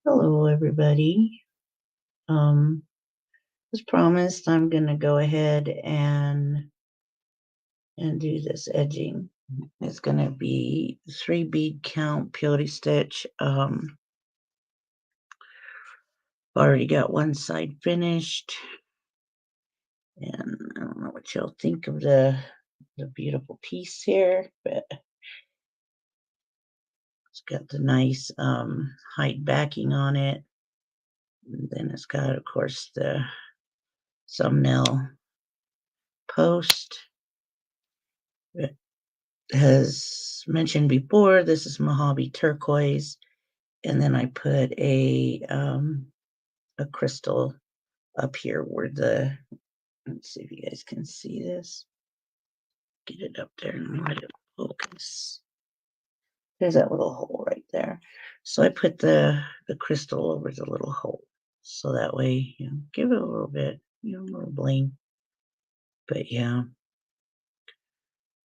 Hello, everybody. Um, as promised, I'm gonna go ahead and do this edging. It's gonna be 3 bead count peyote stitch. Already got one side finished, and I don't know what y'all think of the beautiful piece here, but it's got the nice hide backing on it. And then it's got, of course, the thumbnail post. As mentioned before, this is Mojave turquoise, and then I put a crystal up here where the let's see if you guys can see this. Get it up there and let it focus. There's that little hole right there. So I put the crystal over the little hole, so that way give it a little bit, a little bling. But yeah.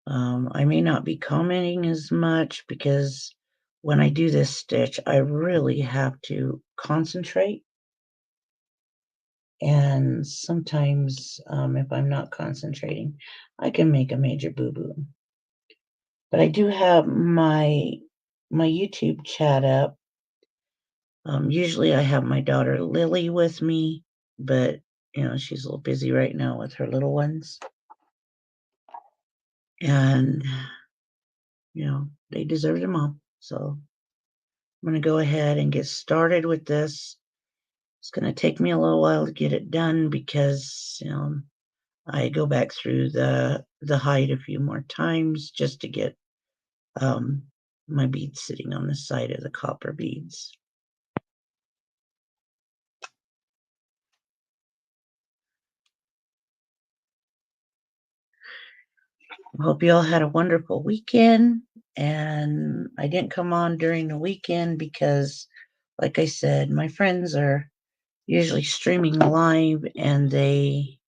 I may not be commenting as much because when I do this stitch, I really have to concentrate. And sometimes, if I'm not concentrating, I can make a major boo-boo. But I do have my YouTube chat up. Usually I have my daughter Lily with me, but she's a little busy right now with her little ones. And they deserve their mom. So I'm going to go ahead and get started with this. It's going to take me a little while to get it done because I go back through the hide a few more times just to get my beads sitting on the side of the copper beads. I hope you all had a wonderful weekend. And I didn't come on during the weekend because, like I said, my friends are usually streaming live and they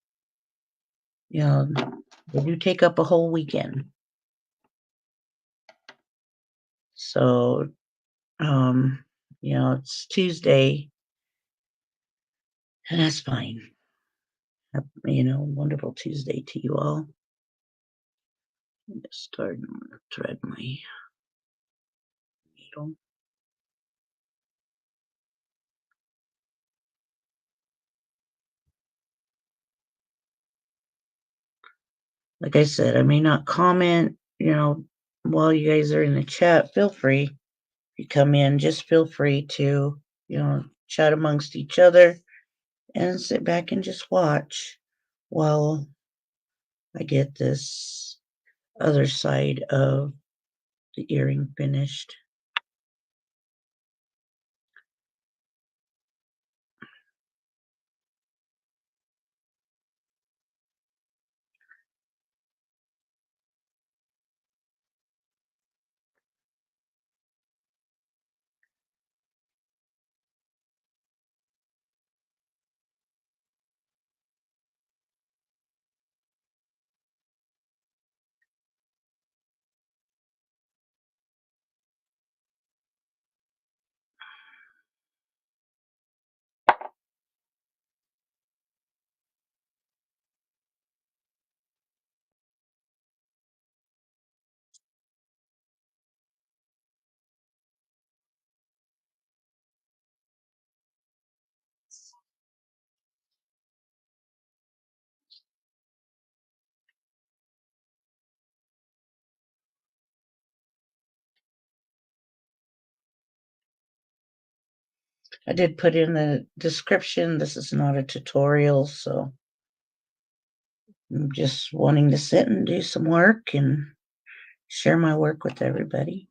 do take up a whole weekend. So, it's Tuesday and that's fine. Wonderful Tuesday to you all. I'm just starting to thread my needle. Like I said, I may not comment, while you guys are in the chat. Feel free. If you come in, just feel free to, chat amongst each other and sit back and just watch while I get this other side of the earring finished. I did put in the description, this is not a tutorial, so I'm just wanting to sit and do some work and share my work with everybody.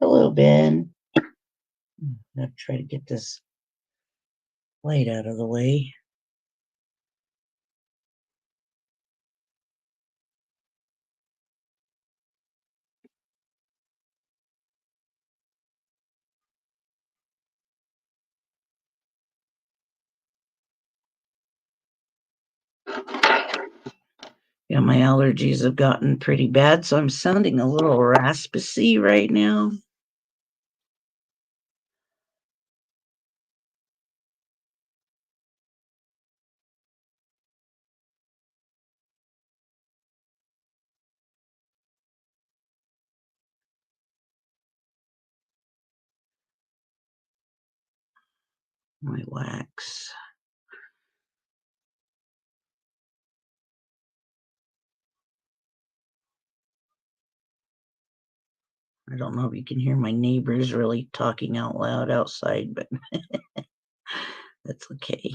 Hello, Ben. I'm gonna try to get this light out of the way. Yeah, my allergies have gotten pretty bad, so I'm sounding a little raspy right now. My wax. I don't know if you can hear my neighbors really talking out loud outside, but that's okay.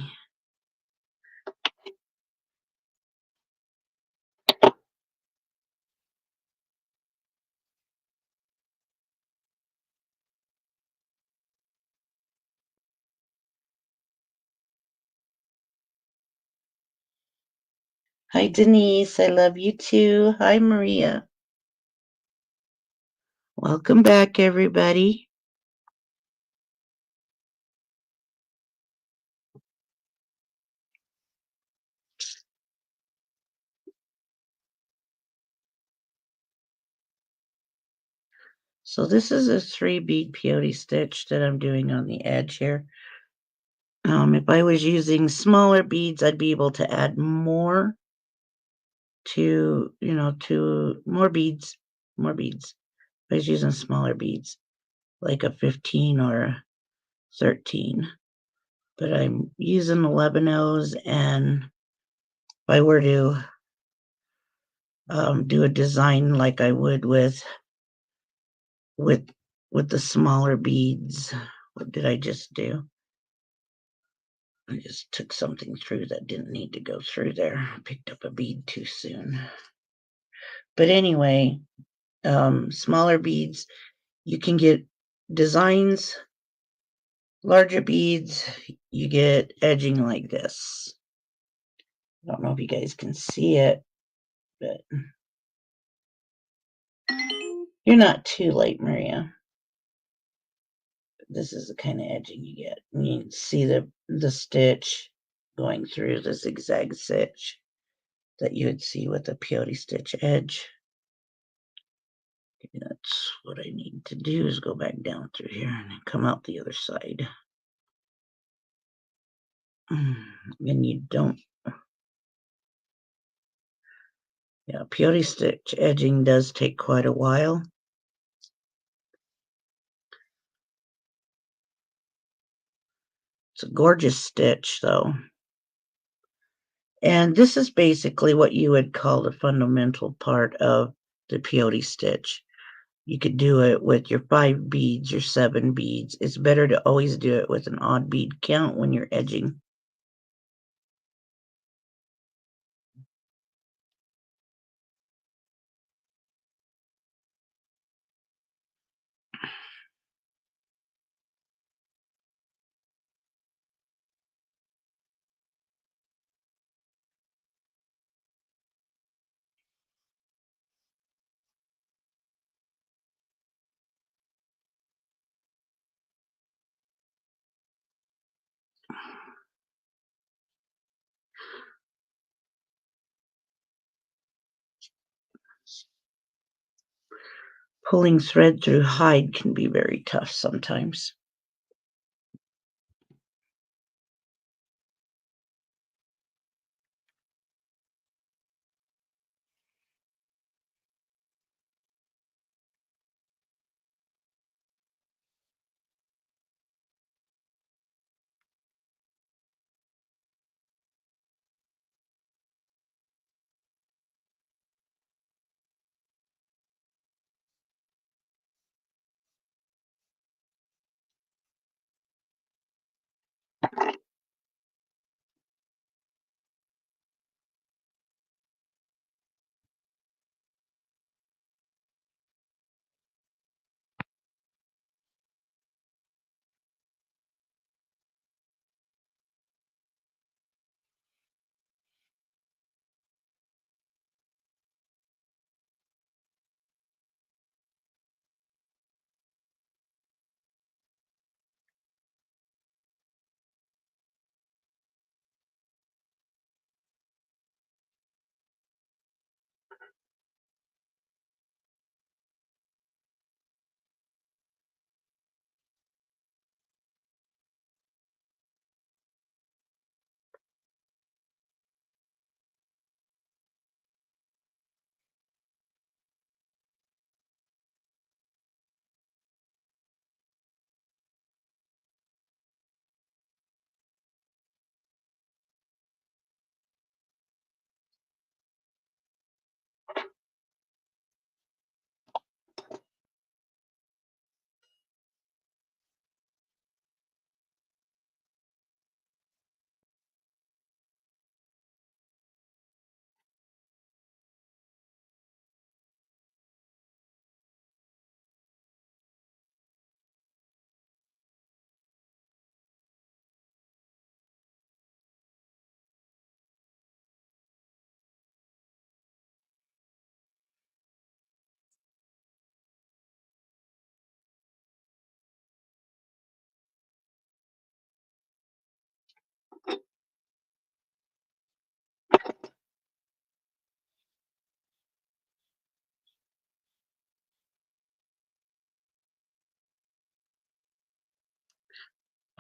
Hi, Denise. I love you too. Hi, Maria. Welcome back, everybody. So this is a 3-bead peyote stitch that I'm doing on the edge here. If I was using smaller beads, I'd be able to add more to more beads. If I was using smaller beads, like a 15 or a 13. But I'm using 11-O's, and if I were to do a design like I would with the smaller beads. What did I just do? I just took something through that didn't need to go through there. I picked up a bead too soon. But anyway, smaller beads, you can get designs. Larger beads, you get edging like this. I don't know if you guys can see it, but you're not too late, Maria. This is the kind of edging you get. And you can see the stitch going through the zigzag stitch that you would see with a peyote stitch edge. Okay, that's what I need to do, is go back down through here and then come out the other side. And you don't. Yeah, peyote stitch edging does take quite a while. It's a gorgeous stitch, though. And this is basically what you would call the fundamental part of the peyote stitch. You could do it with your 5 beads, your 7 beads. It's better to always do it with an odd bead count when you're edging. Pulling thread through hide can be very tough sometimes.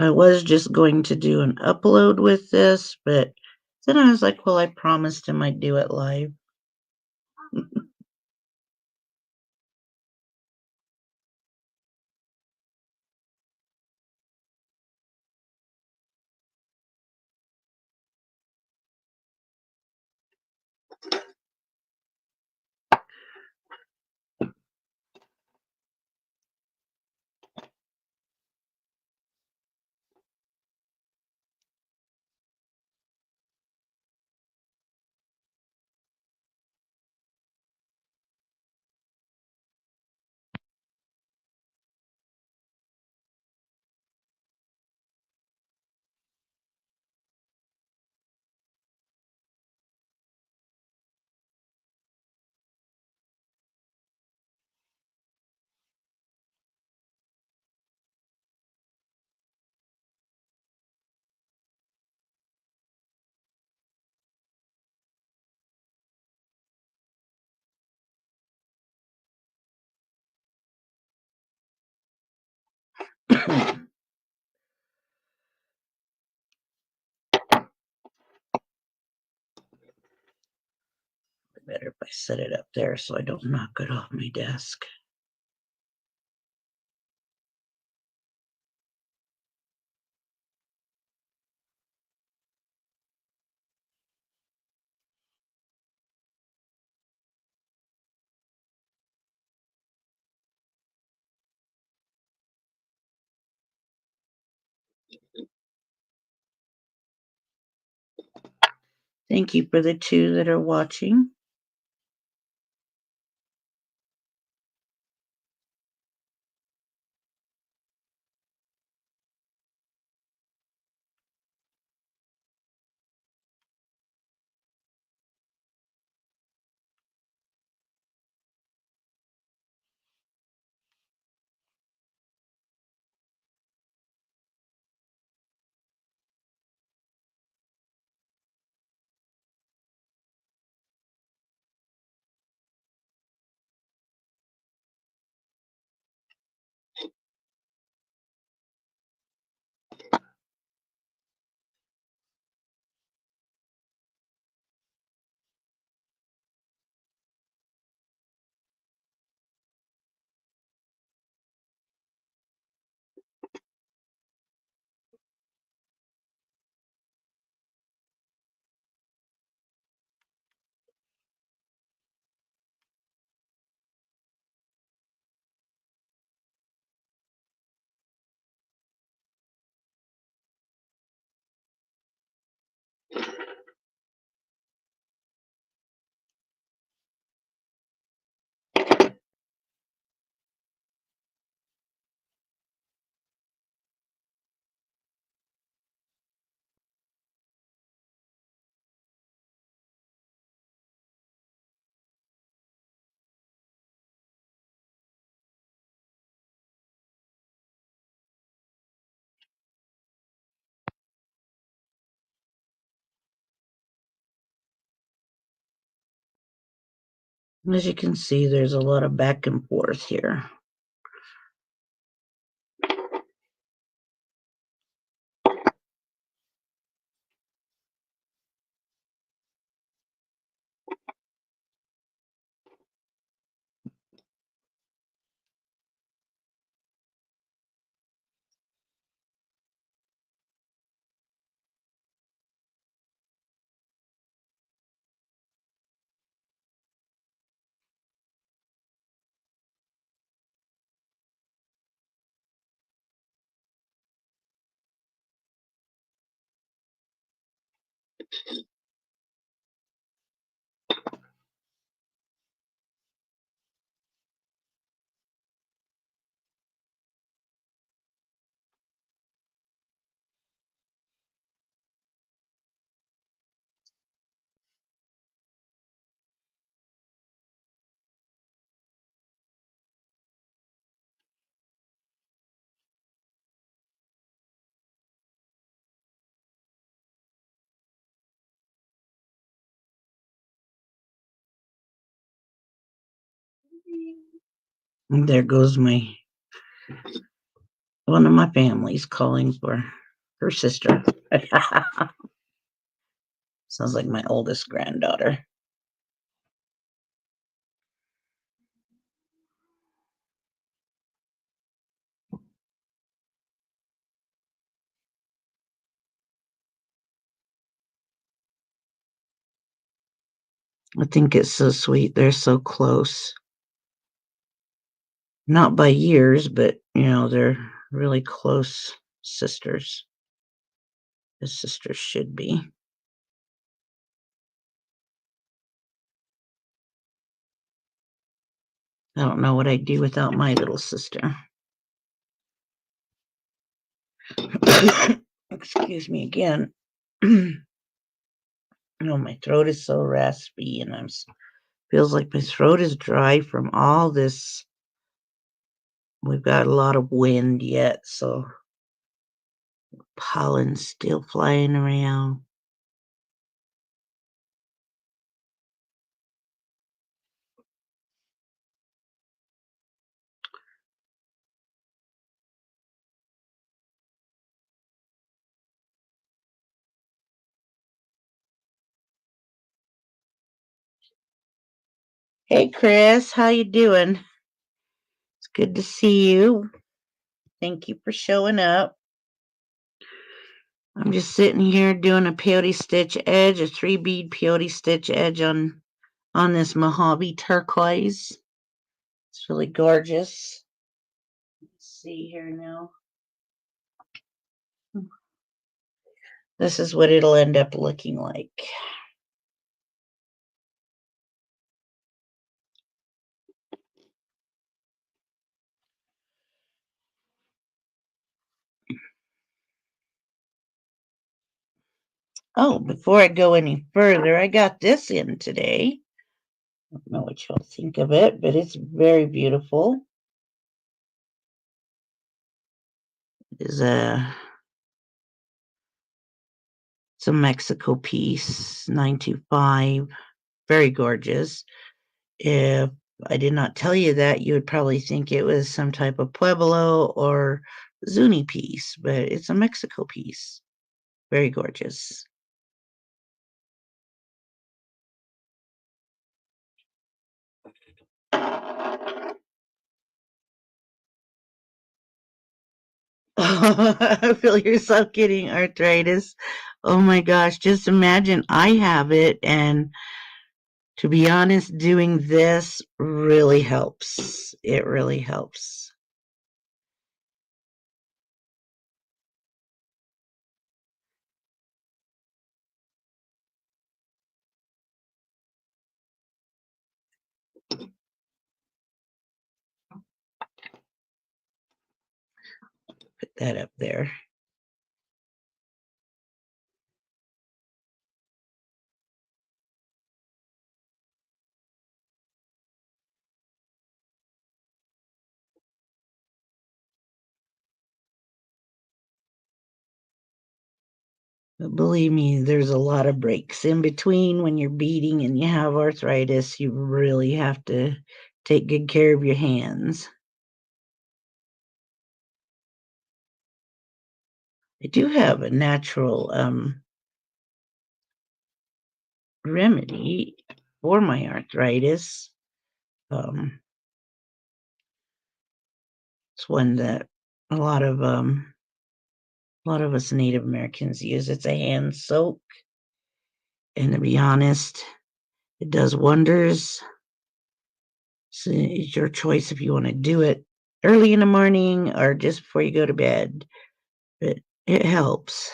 I was just going to do an upload with this, but then I was like, well, I promised him I'd do it live. Better if I set it up there so I don't knock it off my desk. Thank you for the 2 that are watching. As you can see, there's a lot of back and forth here. And there goes one of my families calling for her sister. Sounds like my oldest granddaughter. I think it's so sweet. They're so close. Not by years, but they're really close sisters. As sisters should be. I don't know what I'd do without my little sister. Excuse me again. My throat is so raspy, and feels like my throat is dry from all this. We've got a lot of wind yet, so pollen's still flying around. Hey, Chris, how you doing? It's good to see you. Thank you for showing up. I'm just sitting here doing a peyote stitch edge, a 3-bead peyote stitch edge on this Mojave turquoise. It's really gorgeous. Let's see here now. This is what it'll end up looking like. Oh, before I go any further, I got this in today. I don't know what you'll think of it, but it's very beautiful. It's a Mexico piece, 925, very gorgeous. If I did not tell you that, you would probably think it was some type of Pueblo or Zuni piece, but it's a Mexico piece. Very gorgeous. I feel yourself getting arthritis. Oh my gosh, just imagine I have it, and to be honest, doing this really helps. It really helps. Put that up there. But believe me, there's a lot of breaks in between when you're beading and you have arthritis. You really have to take good care of your hands. I do have a natural remedy for my arthritis. Um, it's one that a lot of us Native Americans use. It's a hand soak, and to be honest, it does wonders. So it's your choice if you want to do it early in the morning or just before you go to bed. But it helps.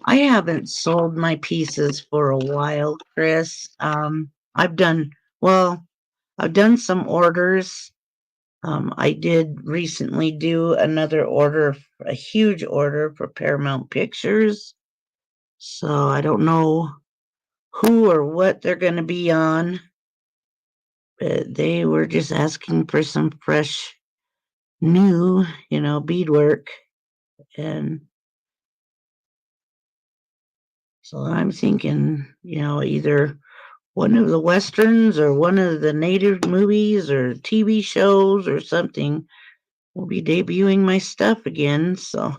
I haven't sold my pieces for a while, Chris. I've done well. I've done some orders. I did recently do another order, a huge order for Paramount Pictures. So I don't know who or what they're going to be on, but they were just asking for some fresh, new, beadwork. And so I'm thinking, either one of the westerns or one of the native movies or TV shows or something will be debuting my stuff again. So,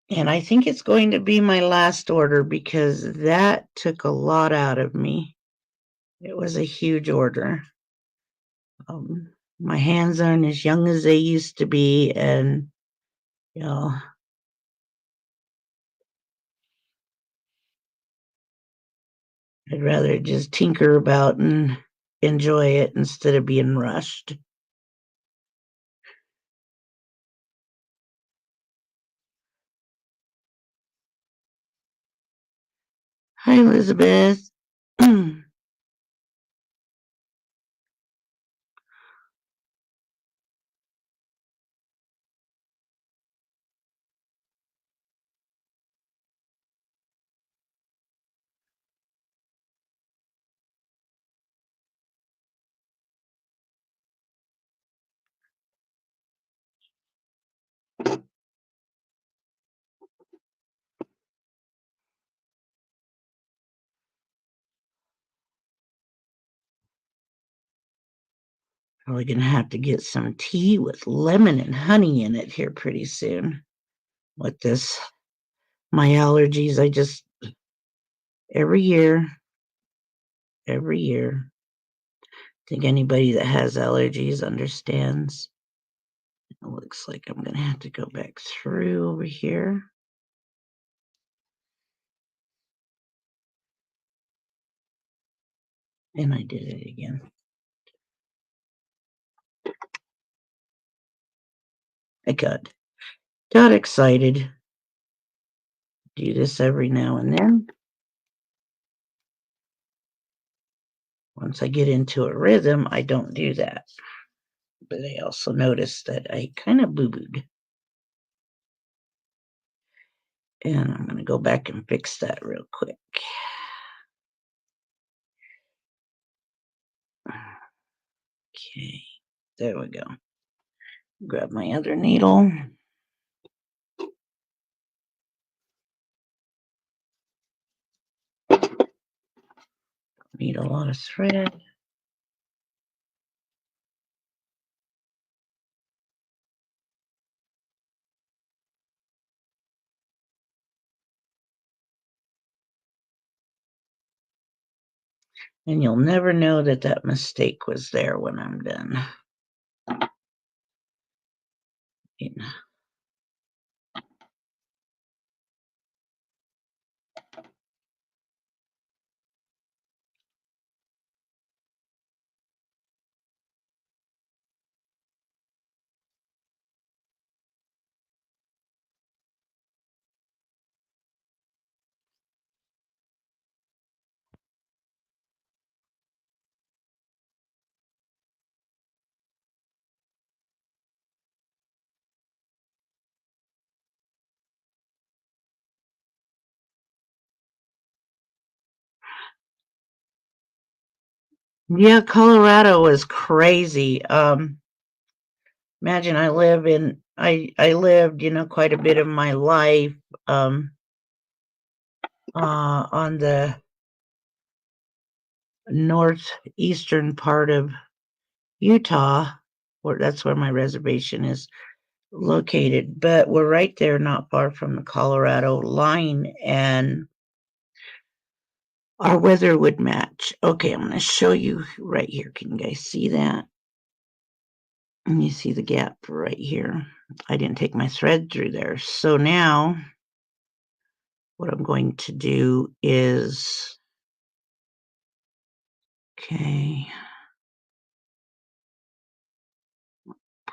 and I think it's going to be my last order because that took a lot out of me. It was a huge order. My hands aren't as young as they used to be, and you know, I'd rather just tinker about and enjoy it instead of being rushed. Hi, Elizabeth. Probably gonna have to get some tea with lemon and honey in it here pretty soon. With this, my allergies, I just every year. I think anybody that has allergies understands. It looks like I'm going to have to go back through over here. And I did it again. I got excited. Do this every now and then. Once I get into a rhythm, I don't do that. But I also noticed that I kind of boo-booed. And I'm going to go back and fix that real quick. Okay, there we go. Grab my other needle. Need a lot of thread. And you'll never know that that mistake was there when I'm done. Yeah, Colorado was crazy. Imagine I lived, quite a bit of my life on the northeastern part of Utah, that's where my reservation is located. But we're right there, not far from the Colorado line, and our weather would match. Okay, I'm going to show you right here. Can you guys see that? And you see the gap right here. I didn't take my thread through there. So now what I'm going to do is, okay,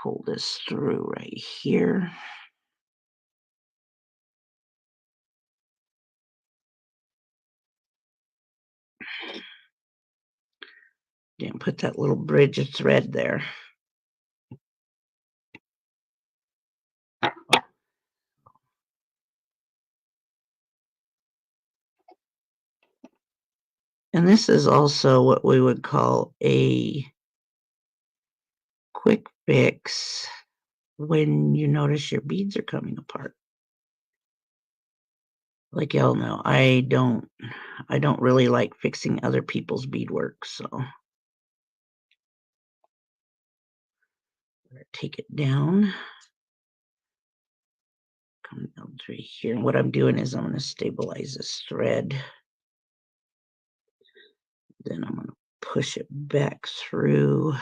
pull this through right here. Didn't put that little bridge of thread there. And this is also what we would call a quick fix when you notice your beads are coming apart. Like y'all know, I don't really like fixing other people's beadwork, so take it down. Come down through here. And what I'm doing is I'm going to stabilize this thread. Then I'm going to push it back through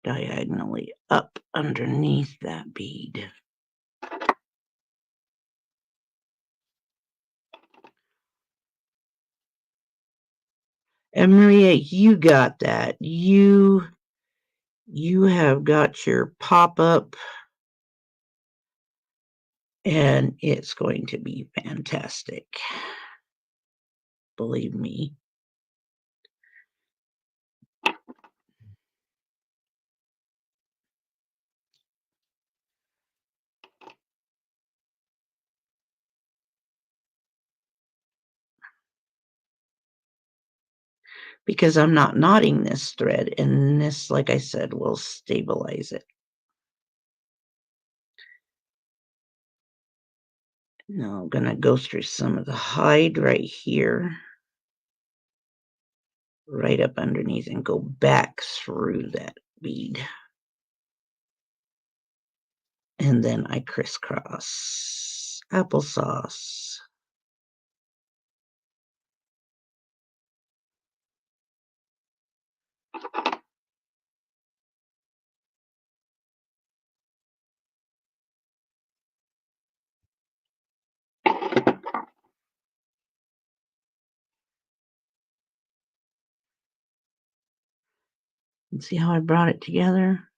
diagonally up underneath that bead. And Maria, you got that. You have got your pop-up, and it's going to be fantastic. Believe me. Because I'm not knotting this thread, and this, like I said, will stabilize it. Now I'm going to go through some of the hide right here, right up underneath, and go back through that bead. And then I crisscross applesauce. And see how I brought it together?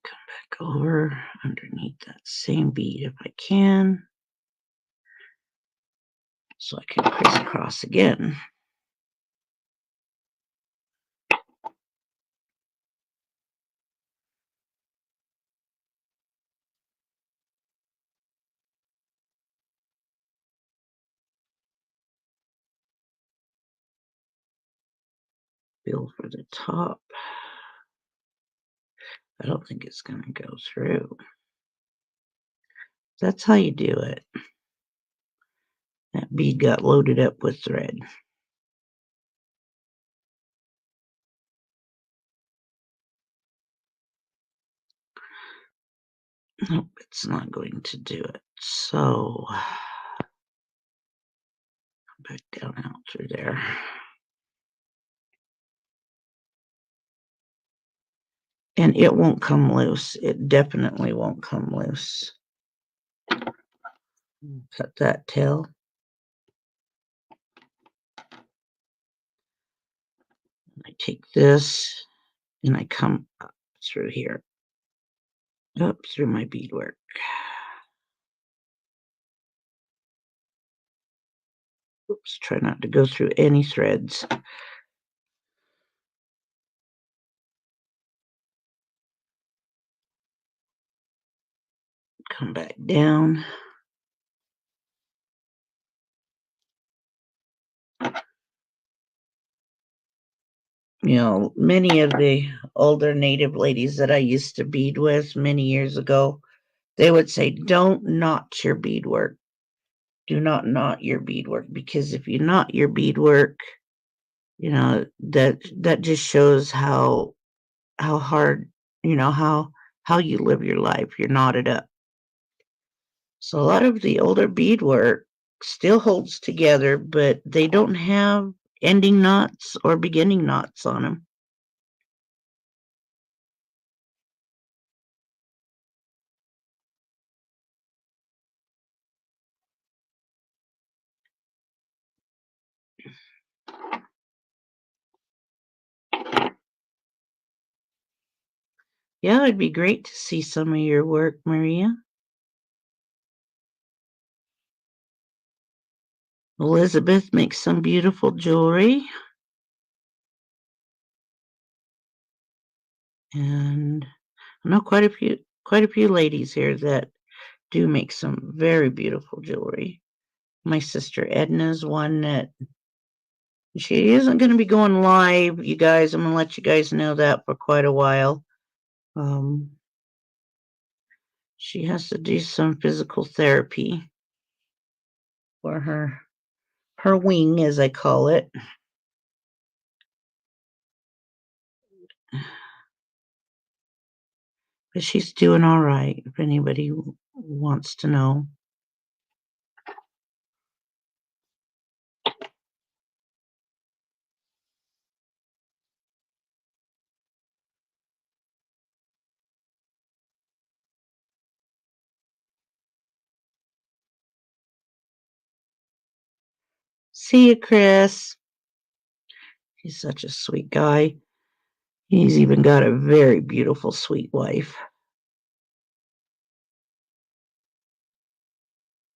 Come back over underneath that same bead if I can. So I can crisscross again. Feel for the top. I don't think it's going to go through. That's how you do it. That bead got loaded up with thread. Nope, it's not going to do it. So, back down out through there. And it won't come loose. It definitely won't come loose. Cut that tail. I take this and I come up through here. Up through my beadwork. Oops, try not to go through any threads. Come back down. You know, many of the older native ladies that I used to bead with many years ago, they would say, don't knot your beadwork. Do not knot your beadwork, because if you knot your beadwork, you know, that just shows how hard, you know, how you live your life. You're knotted up. So a lot of the older beadwork still holds together, but they don't have ending knots or beginning knots on them. Yeah, it'd be great to see some of your work, Maria. Elizabeth makes some beautiful jewelry. And I know quite a few ladies here that do make some very beautiful jewelry. My sister Edna's one that she isn't going to be going live, you guys. I'm going to let you guys know that for quite a while. She has to do some physical therapy for her wing, as I call it. But she's doing all right, if anybody wants to know. See you, Chris. He's such a sweet guy. He's even got a very beautiful, sweet wife.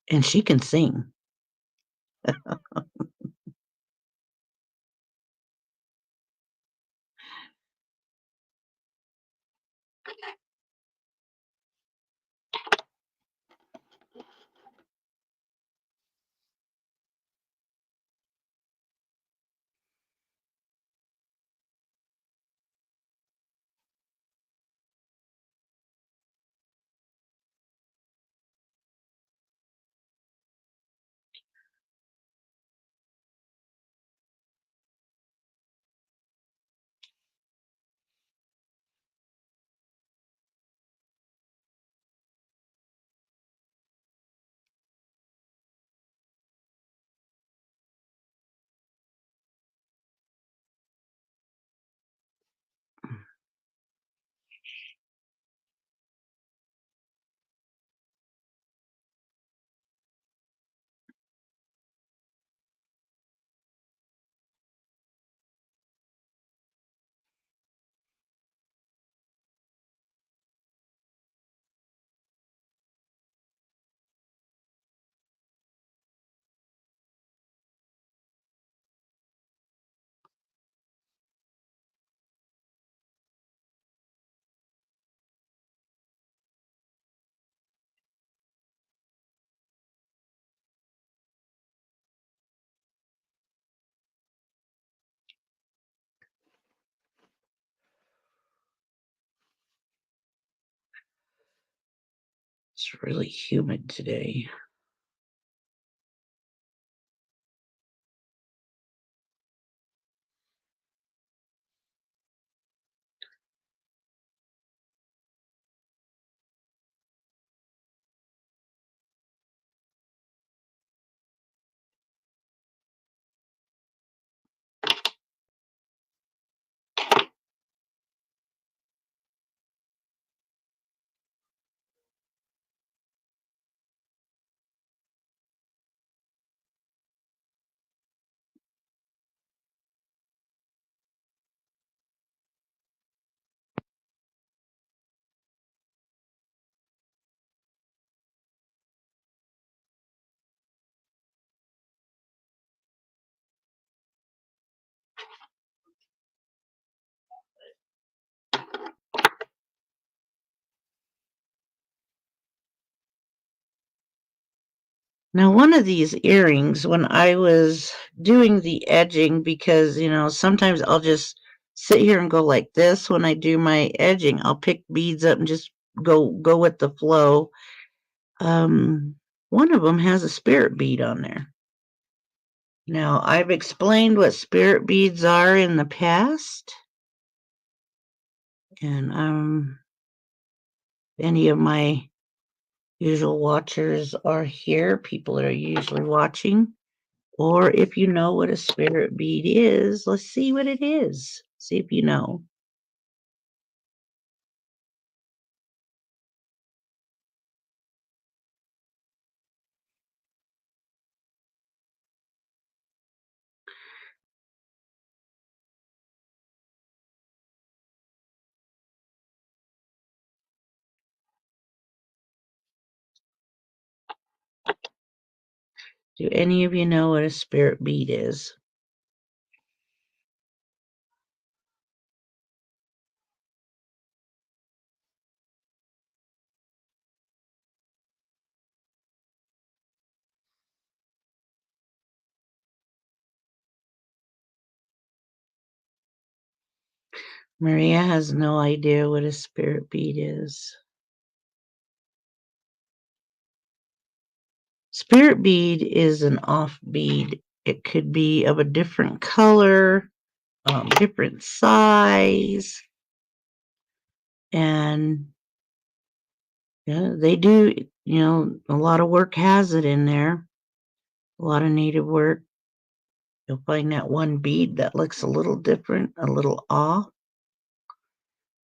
And she can sing. It's really humid today. Now, one of these earrings, when I was doing the edging, because, sometimes I'll just sit here and go like this when I do my edging. I'll pick beads up and just go with the flow. One of them has a spirit bead on there. Now, I've explained what spirit beads are in the past. And any of my usual watchers are here, people that are usually watching. Or if you know what a spirit bead is, let's see what it is. See if you know. Do any of you know what a spirit bead is? Maria has no idea what a spirit bead is. Spirit bead is an off bead. It could be of a different color, different size, and yeah, they do, a lot of work has it in there. A lot of native work. You'll find that one bead that looks a little different, a little off.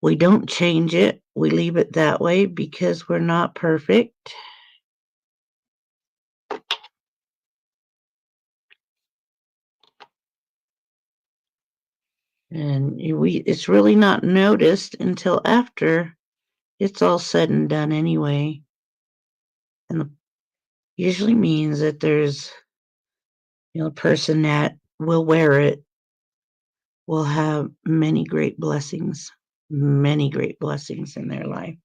We don't change it. We leave it that way because we're not perfect. And it's really not noticed until after it's all said and done anyway. And usually means that there's, a person that will wear it will have many great blessings in their life.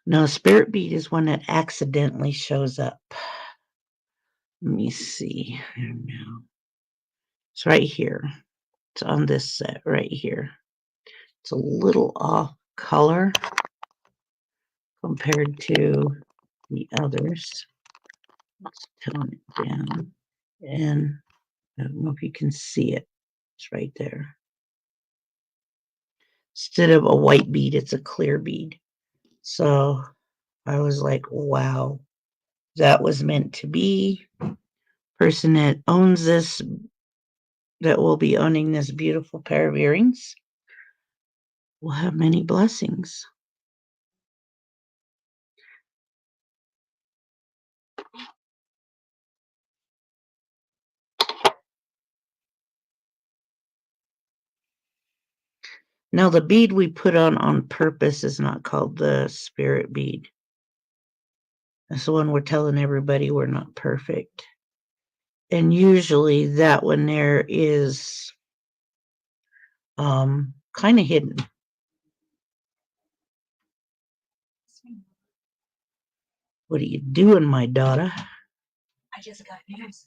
No, spirit bead is one that accidentally shows up. Let me see. Now. It's right here. It's on this set right here. It's a little off color compared to the others. Let's tone it down. And I don't know if you can see it. It's right there. Instead of a white bead, it's a clear bead. So I was like, wow, that was meant to be. Person that owns this, that will be owning this beautiful pair of earrings, will have many blessings. Now, the bead we put on purpose is not called the spirit bead. That's the one we're telling everybody we're not perfect. And usually that one there is kind of hidden. What are you doing, my daughter? I just got news.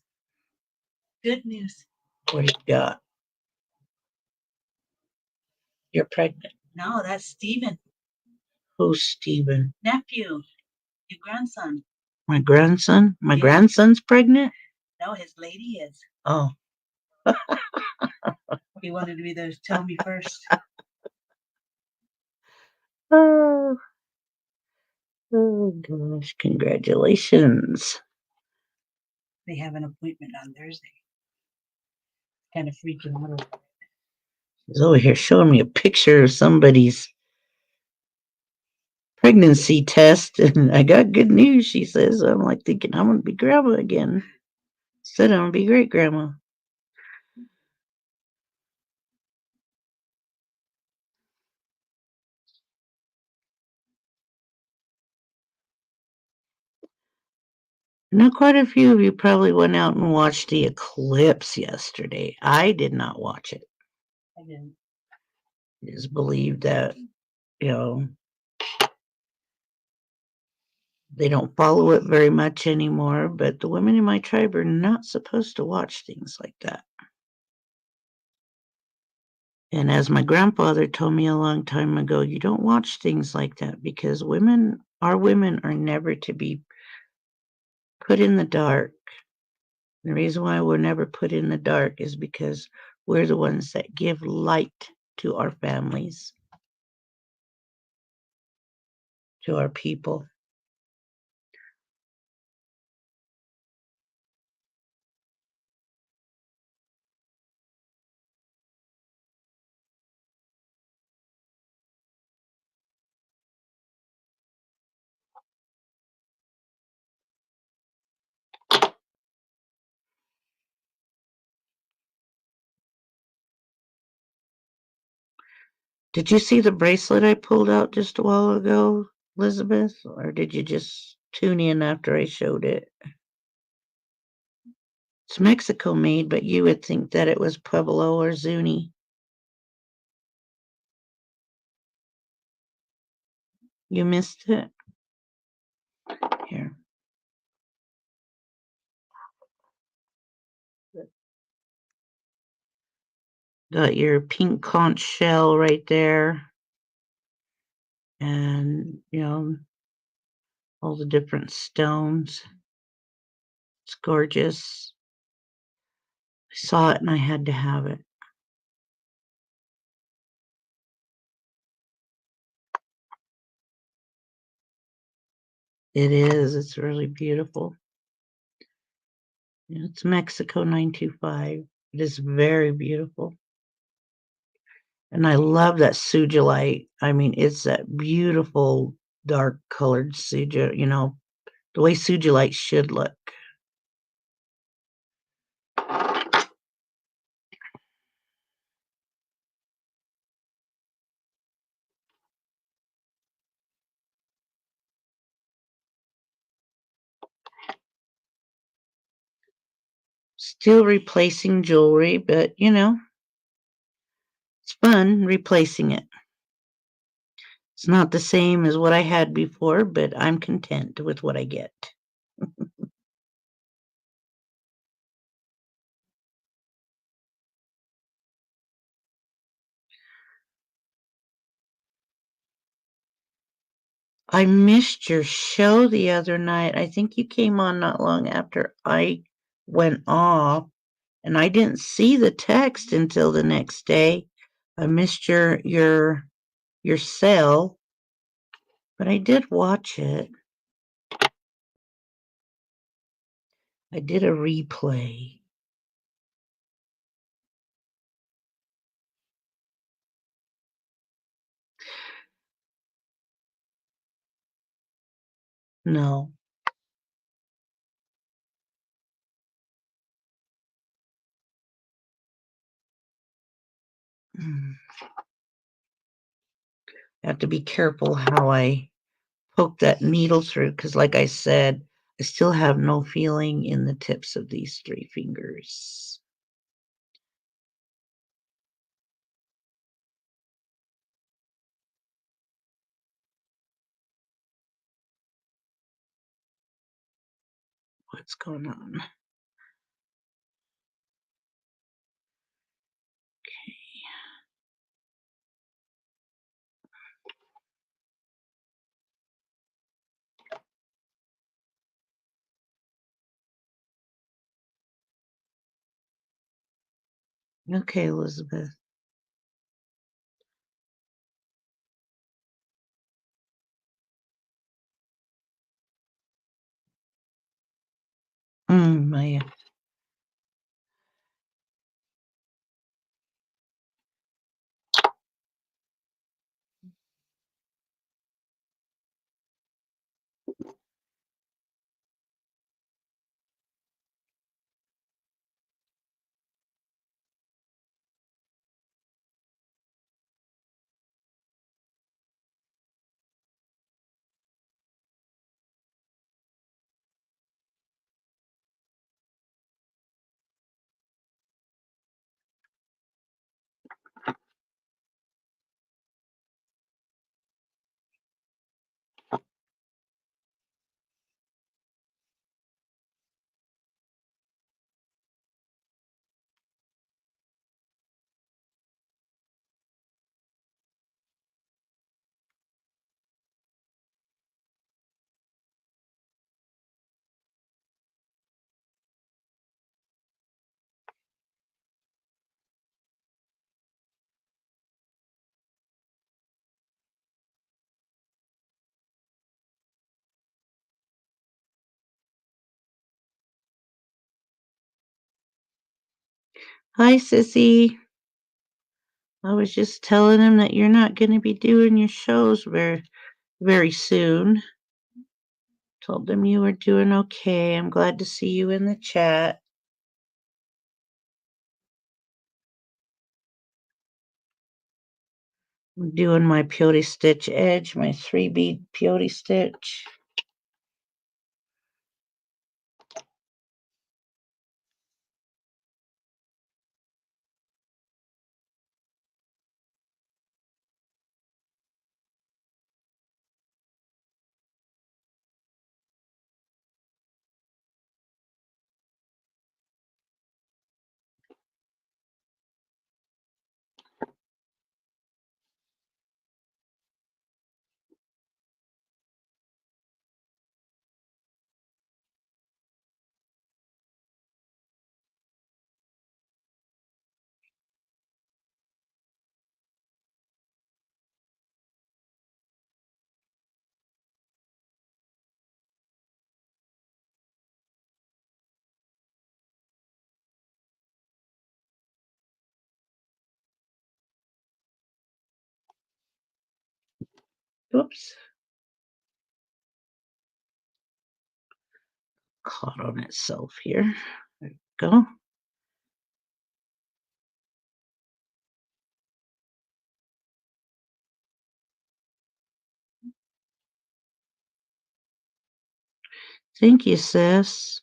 Good news. What do you got? You're pregnant. No, that's Steven. Who's Steven? Nephew. Your grandson. My grandson? My grandson's pregnant? No, his lady is. Oh. He wanted to be there to tell me first. Oh. Oh gosh, congratulations. They have an appointment on Thursday. Kind of freaking out. He's over here showing me a picture of somebody's pregnancy test, and I got good news, she says. I'm like thinking, I'm going to be grandma again. Said I'm going to be great grandma. Now, quite a few of you probably went out and watched the eclipse yesterday. I did not watch it. I didn't. I just believe that, you know, they don't follow it very much anymore, but the women in my tribe are not supposed to watch things like that. And as my grandfather told me a long time ago, you don't watch things like that because our women are never to be put in the dark. The reason why we're never put in the dark is because we're the ones that give light to our families, to our people. Did you see the bracelet I pulled out just a while ago, Elizabeth? Or did you just tune in after I showed it? It's Mexico made, but you would think that it was Pueblo or Zuni. You missed it? Here. Got your pink conch shell right there. And, all the different stones. It's gorgeous. I saw it and I had to have it. It is. It's really beautiful. It's Mexico 925. It is very beautiful. And I love that sugilite. I mean, it's that beautiful dark colored sugilite, the way sugilite should look. Still replacing jewelry, but it's fun replacing it. It's not the same as what I had before, but I'm content with what I get. I missed your show the other night. I think you came on not long after I went off, and I didn't see the text until the next day. I missed your sale, but I did watch it. I did a replay. No. I have to be careful how I poke that needle through because, like I said, I still have no feeling in the tips of these 3 fingers. What's going on? Okay, Elizabeth. Maya. Hi, Sissy. I was just telling him that you're not going to be doing your shows very soon. Told them you were doing okay. I'm glad to see you in the chat. I'm doing my peyote stitch edge, my 3-bead peyote stitch. Oops. Caught on itself here. There we go. Thank you, sis.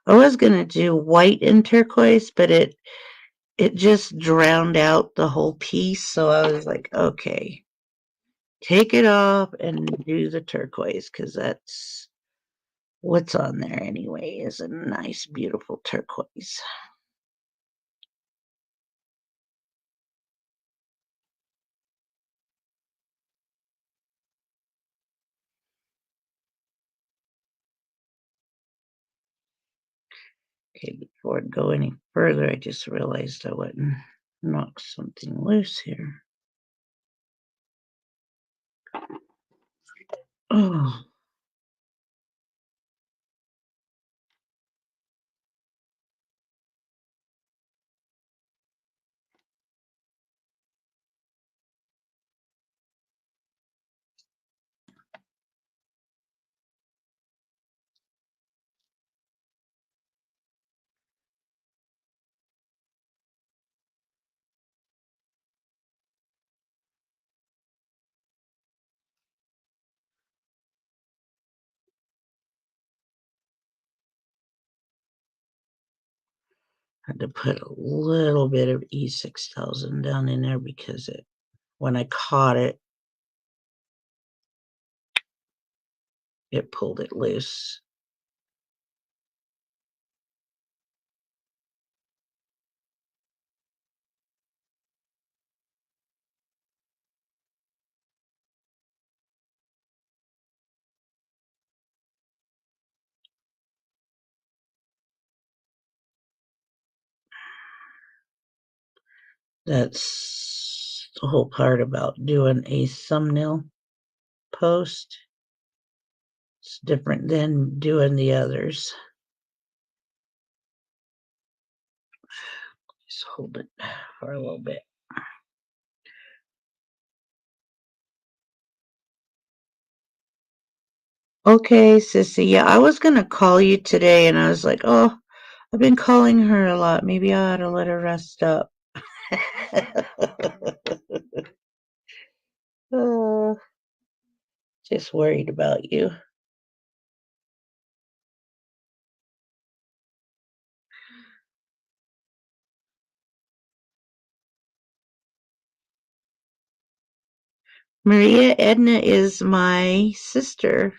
I was gonna do white and turquoise, but it just drowned out the whole piece, so I was like, okay, take it off and do the turquoise, because that's what's on there anyway, is a nice, beautiful turquoise. Okay, before I go any further, I just realized I wouldn't knock something loose here. Oh. Had to put a little bit of E6000 down in there because it when I caught it, it pulled it loose. That's the whole part about doing a thumbnail post. It's different than doing the others. Just hold it for a little bit. Okay, Sissy. Yeah, I was going to call you today, and I was like, oh, I've been calling her a lot. Maybe I ought to let her rest up. Oh, just worried about you. Maria Edna is my sister.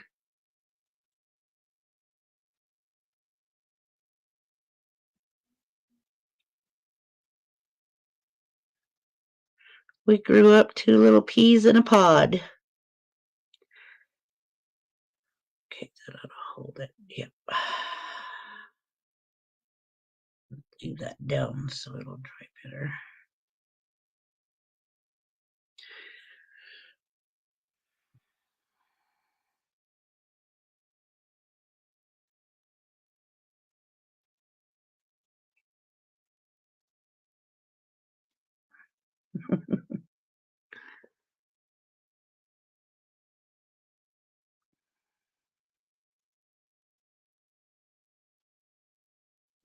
We grew up two little peas in a pod. Okay, that ought to hold it. Yep. Leave that down so it'll dry better.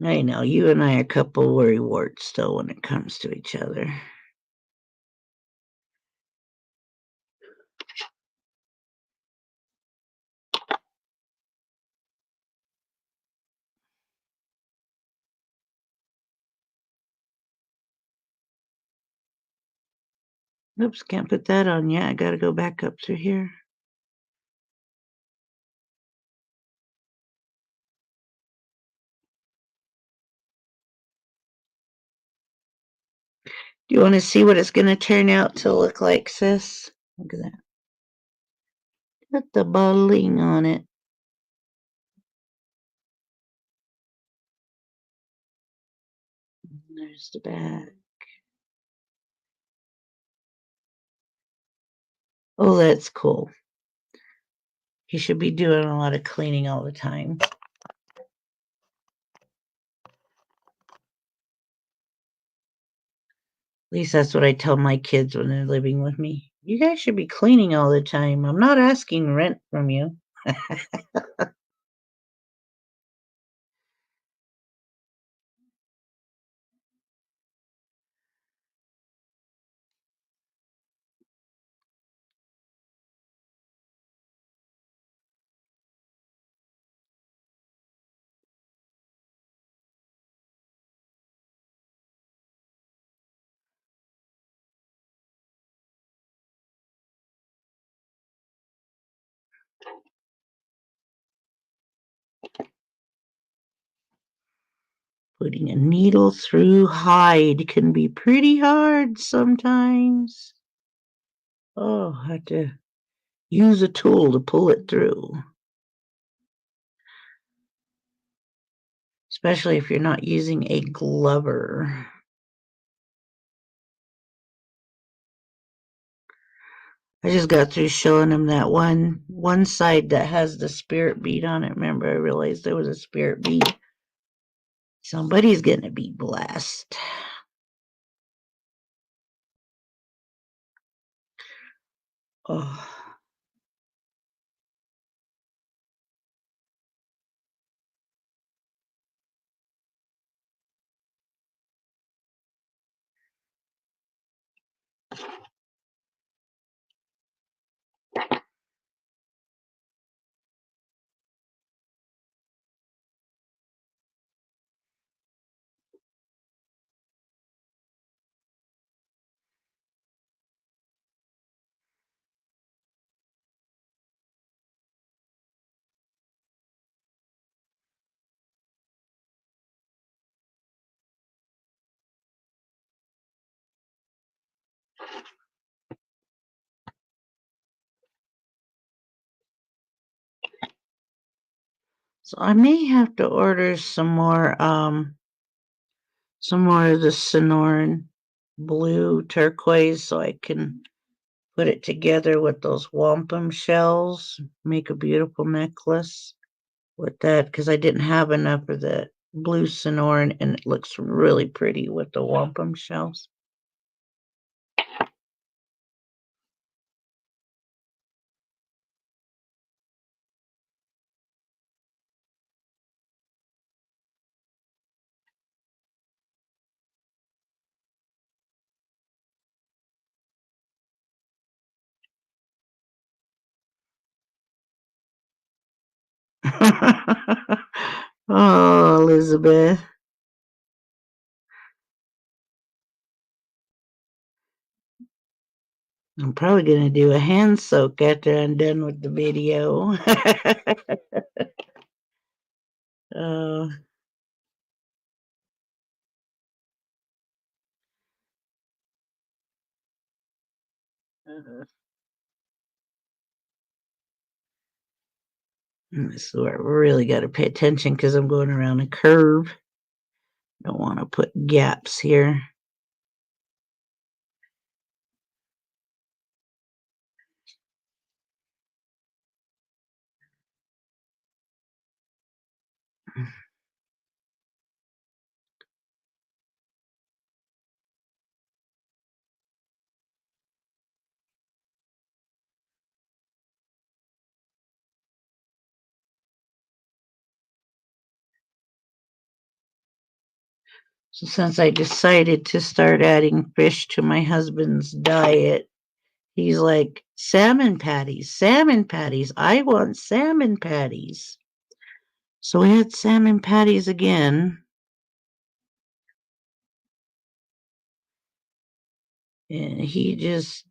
I know, you and I are a couple worry warts still when it comes to each other. Oops, can't put that on yet. I gotta go back up through here. Do you want to see what it's going to turn out to look like, sis? Look at that. Put the bottling on it. There's the back. Oh, that's cool. He should be doing a lot of cleaning all the time. At least that's what I tell my kids when they're living with me. You guys should be cleaning all the time. I'm not asking rent from you. Putting a needle through hide can be pretty hard sometimes. Oh, I have to use a tool to pull it through. Especially if you're not using a glover. I just got through showing him that one side that has the spirit bead on it. Remember, I realized there was a spirit bead. Somebody's gonna be blessed. Oh. So I may have to order some more of the Sonoran blue turquoise so I can put it together with those wampum shells, make a beautiful necklace with that because I didn't have enough of the blue Sonoran and it looks really pretty with the wampum shells. Oh, Elizabeth. I'm probably going to do a hand soak after I'm done with the video. uh, this is where I really got to pay attention because I'm going around a curve. Don't want to put gaps here. So since I decided to start adding fish to my husband's diet, he's like, salmon patties, salmon patties. I want salmon patties. So we had salmon patties again. And he just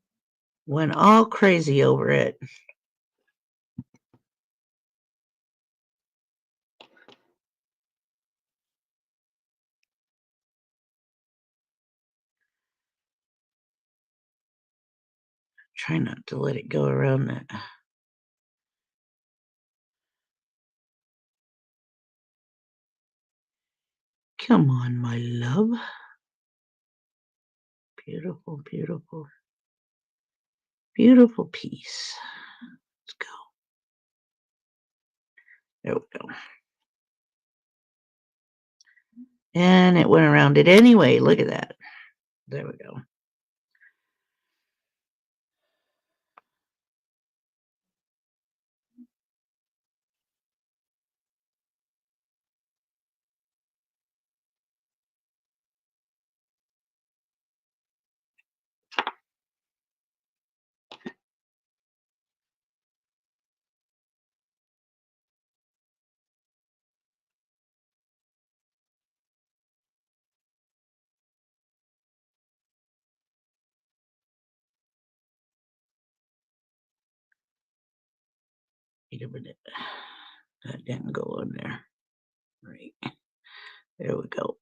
went all crazy over it. Try not to let it go around that. Come on, my love. Beautiful, beautiful, beautiful piece. Let's go. There we go. And it went around it anyway. Look at that. There we go. Wait a minute. That didn't go in there. Right. There we go.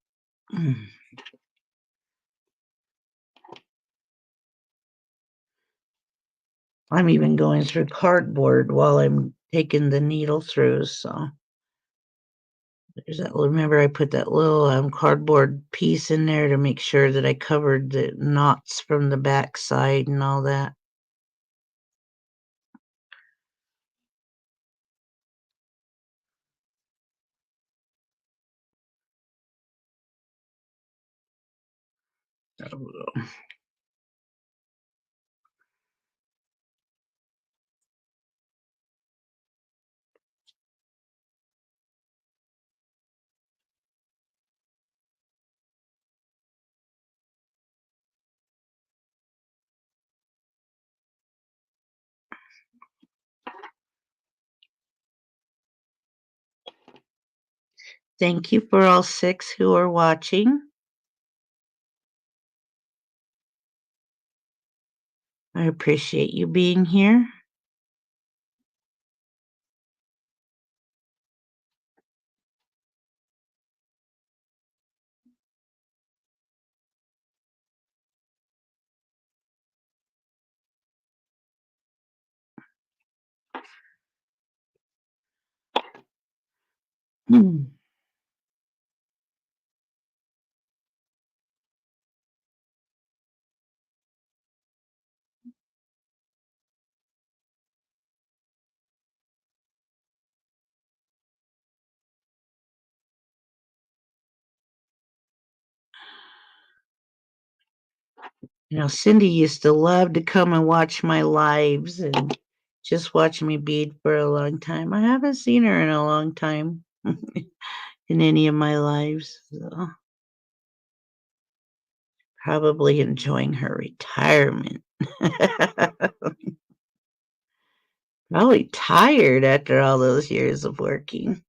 I'm even going through cardboard while I'm taking the needle through. So there's that. Remember, I put that little cardboard piece in there to make sure that I covered the knots from the back side and all that. There we go. Thank you for all 6 who are watching. I appreciate you being here. Mm. Cindy used to love to come and watch my lives and just watch me bead for a long time. I haven't seen her in a long time in any of my lives. So probably enjoying her retirement. Probably tired after all those years of working.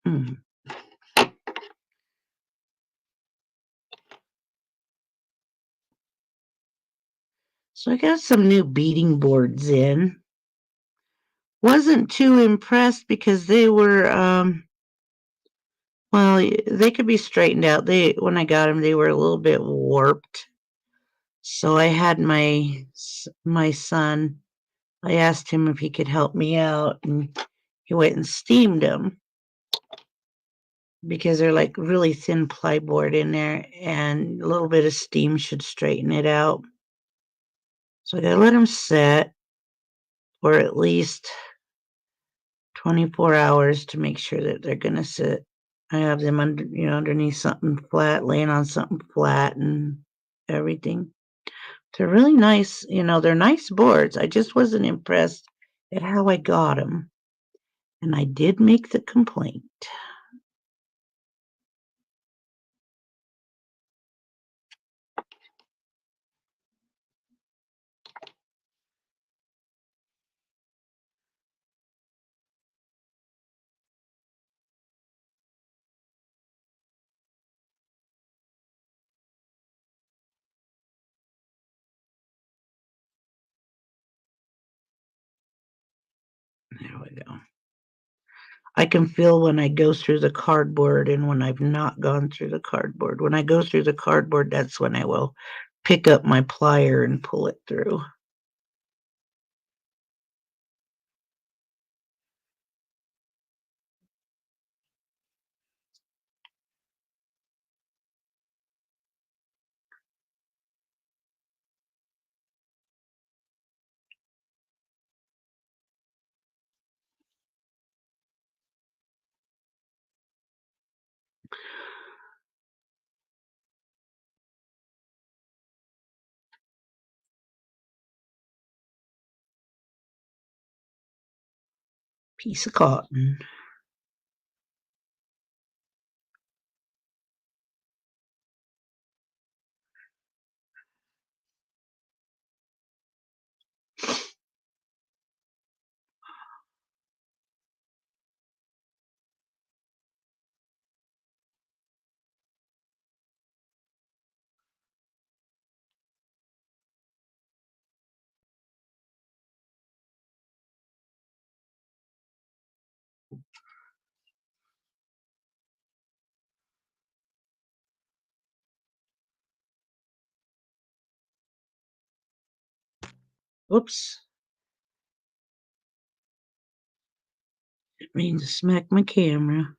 Mm. So I got some new beading boards in. Wasn't too impressed because they were well, they could be straightened out. They when I got them, they were a little bit warped. So I had my son. I asked him if he could help me out, and he went and steamed them because they're like really thin plyboard in there, and a little bit of steam should straighten it out. So I gotta let them set for at least 24 hours to make sure that they're gonna sit. I have them underneath something flat, laying on something flat and everything. They're really nice, they're nice boards. I just wasn't impressed at how I got them. And I did make the complaint. There we go. I can feel when I go through the cardboard and when I've not gone through the cardboard. When I go through the cardboard, that's when I will pick up my plier and pull it through. Piece of cotton. Whoops. Didn't mean to smack my camera.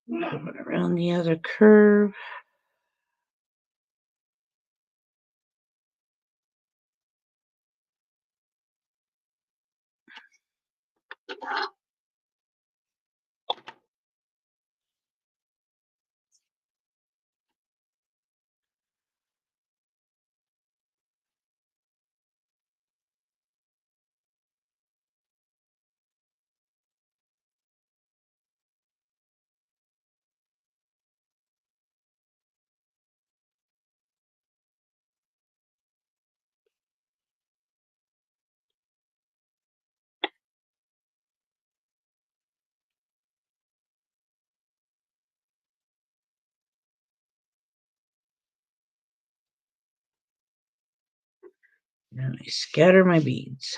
Coming around the other curve. And I scatter my beads.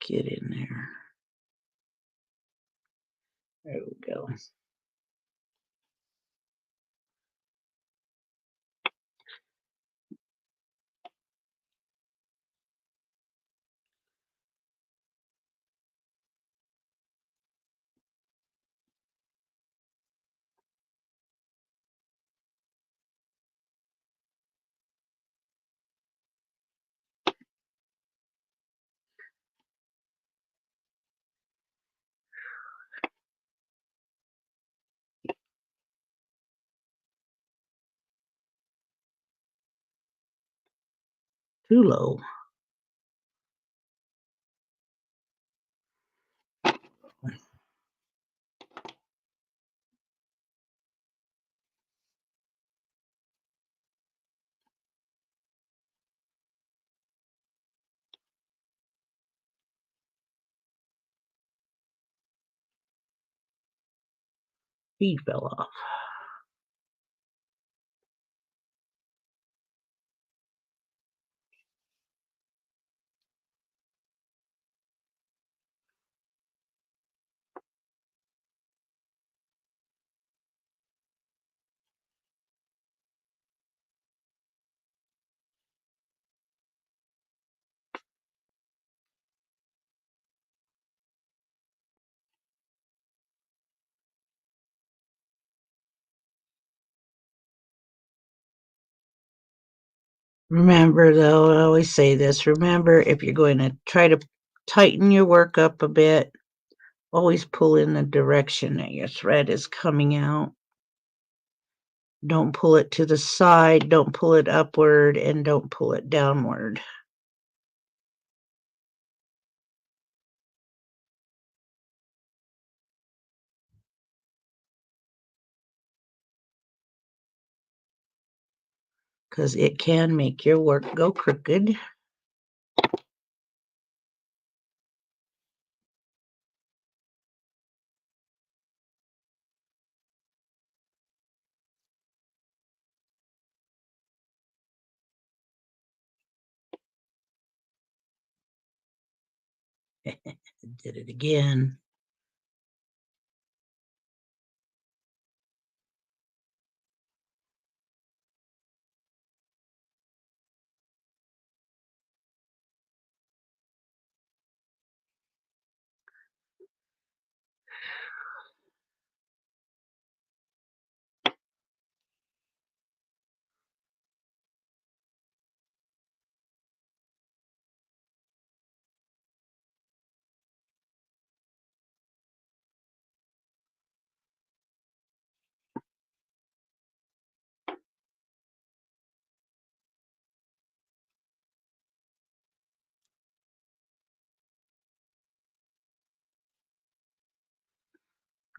Get in there. There we go. Too low. Bead fell off. Remember, though, I always say this. Remember, if you're going to try to tighten your work up a bit, always pull in the direction that your thread is coming out. Don't pull it to the side, don't pull it upward, and don't pull it downward. Because it can make your work go crooked. Did it again.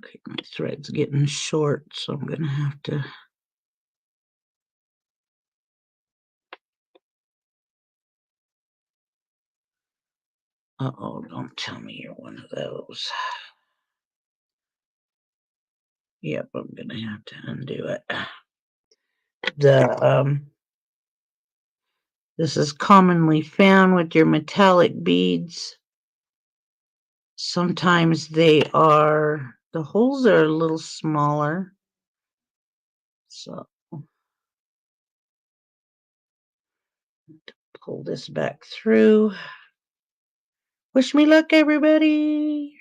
Okay, my thread's getting short, so I'm gonna have to. Uh-oh, don't tell me you're one of those. Yep, I'm gonna have to undo it. This is commonly found with your metallic beads. Sometimes the holes are a little smaller. So pull this back through. Wish me luck, everybody.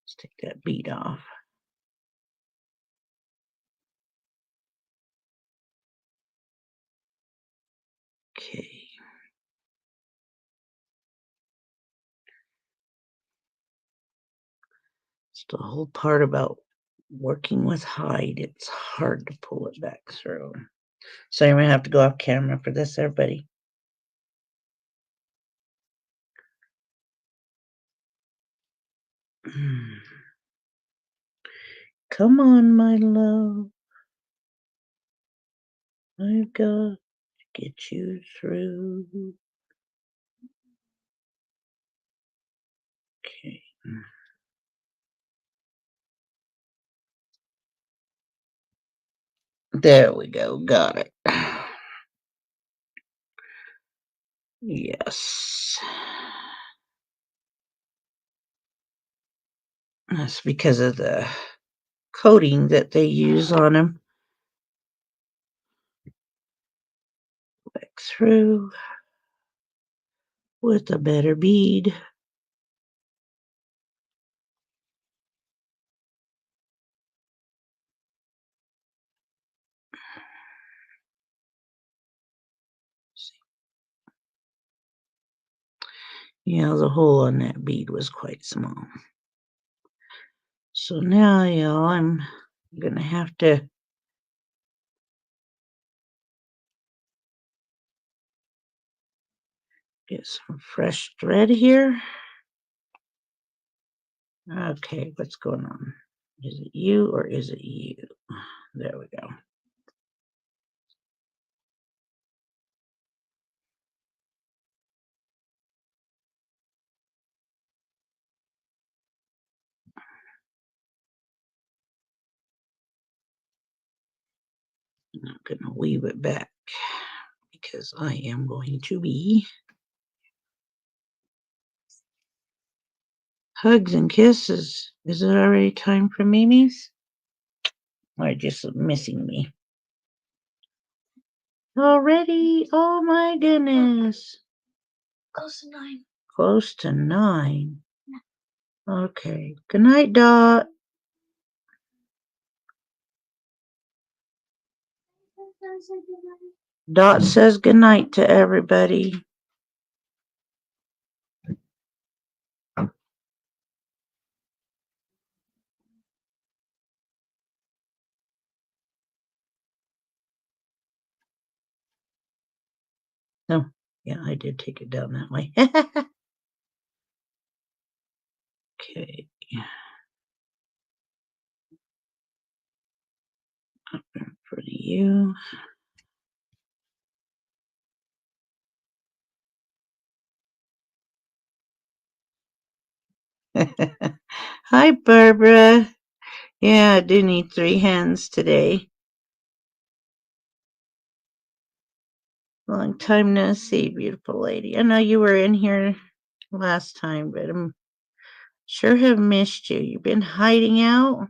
Let's take that bead off. Okay. It's the whole part about working with hide. It's hard to pull it back through. So I'm gonna have to go off camera for this, everybody. Come on, my love. I've got to get you through. Okay. There we go. Got it. Yes. That's because of the coating that they use on them. Back through with a better bead. Yeah, the hole on that bead was quite small. So now, y'all, I'm gonna have to get some fresh thread here. Okay, what's going on? Is it you or is it you? There we go. I'm gonna weave it back because I am going to be hugs and kisses. Is it already time for Mimi's? Or just missing me? Already? Oh my goodness. Close to 9. Close to 9. Okay. Good night, Dot. Dot says good night to everybody. Oh, yeah, I did take it down that way. Okay. For you. Hi, Barbara. Yeah, I do need 3 hands today. Long time no see, beautiful lady. I know you were in here last time, but I'm sure have missed you. You've been hiding out?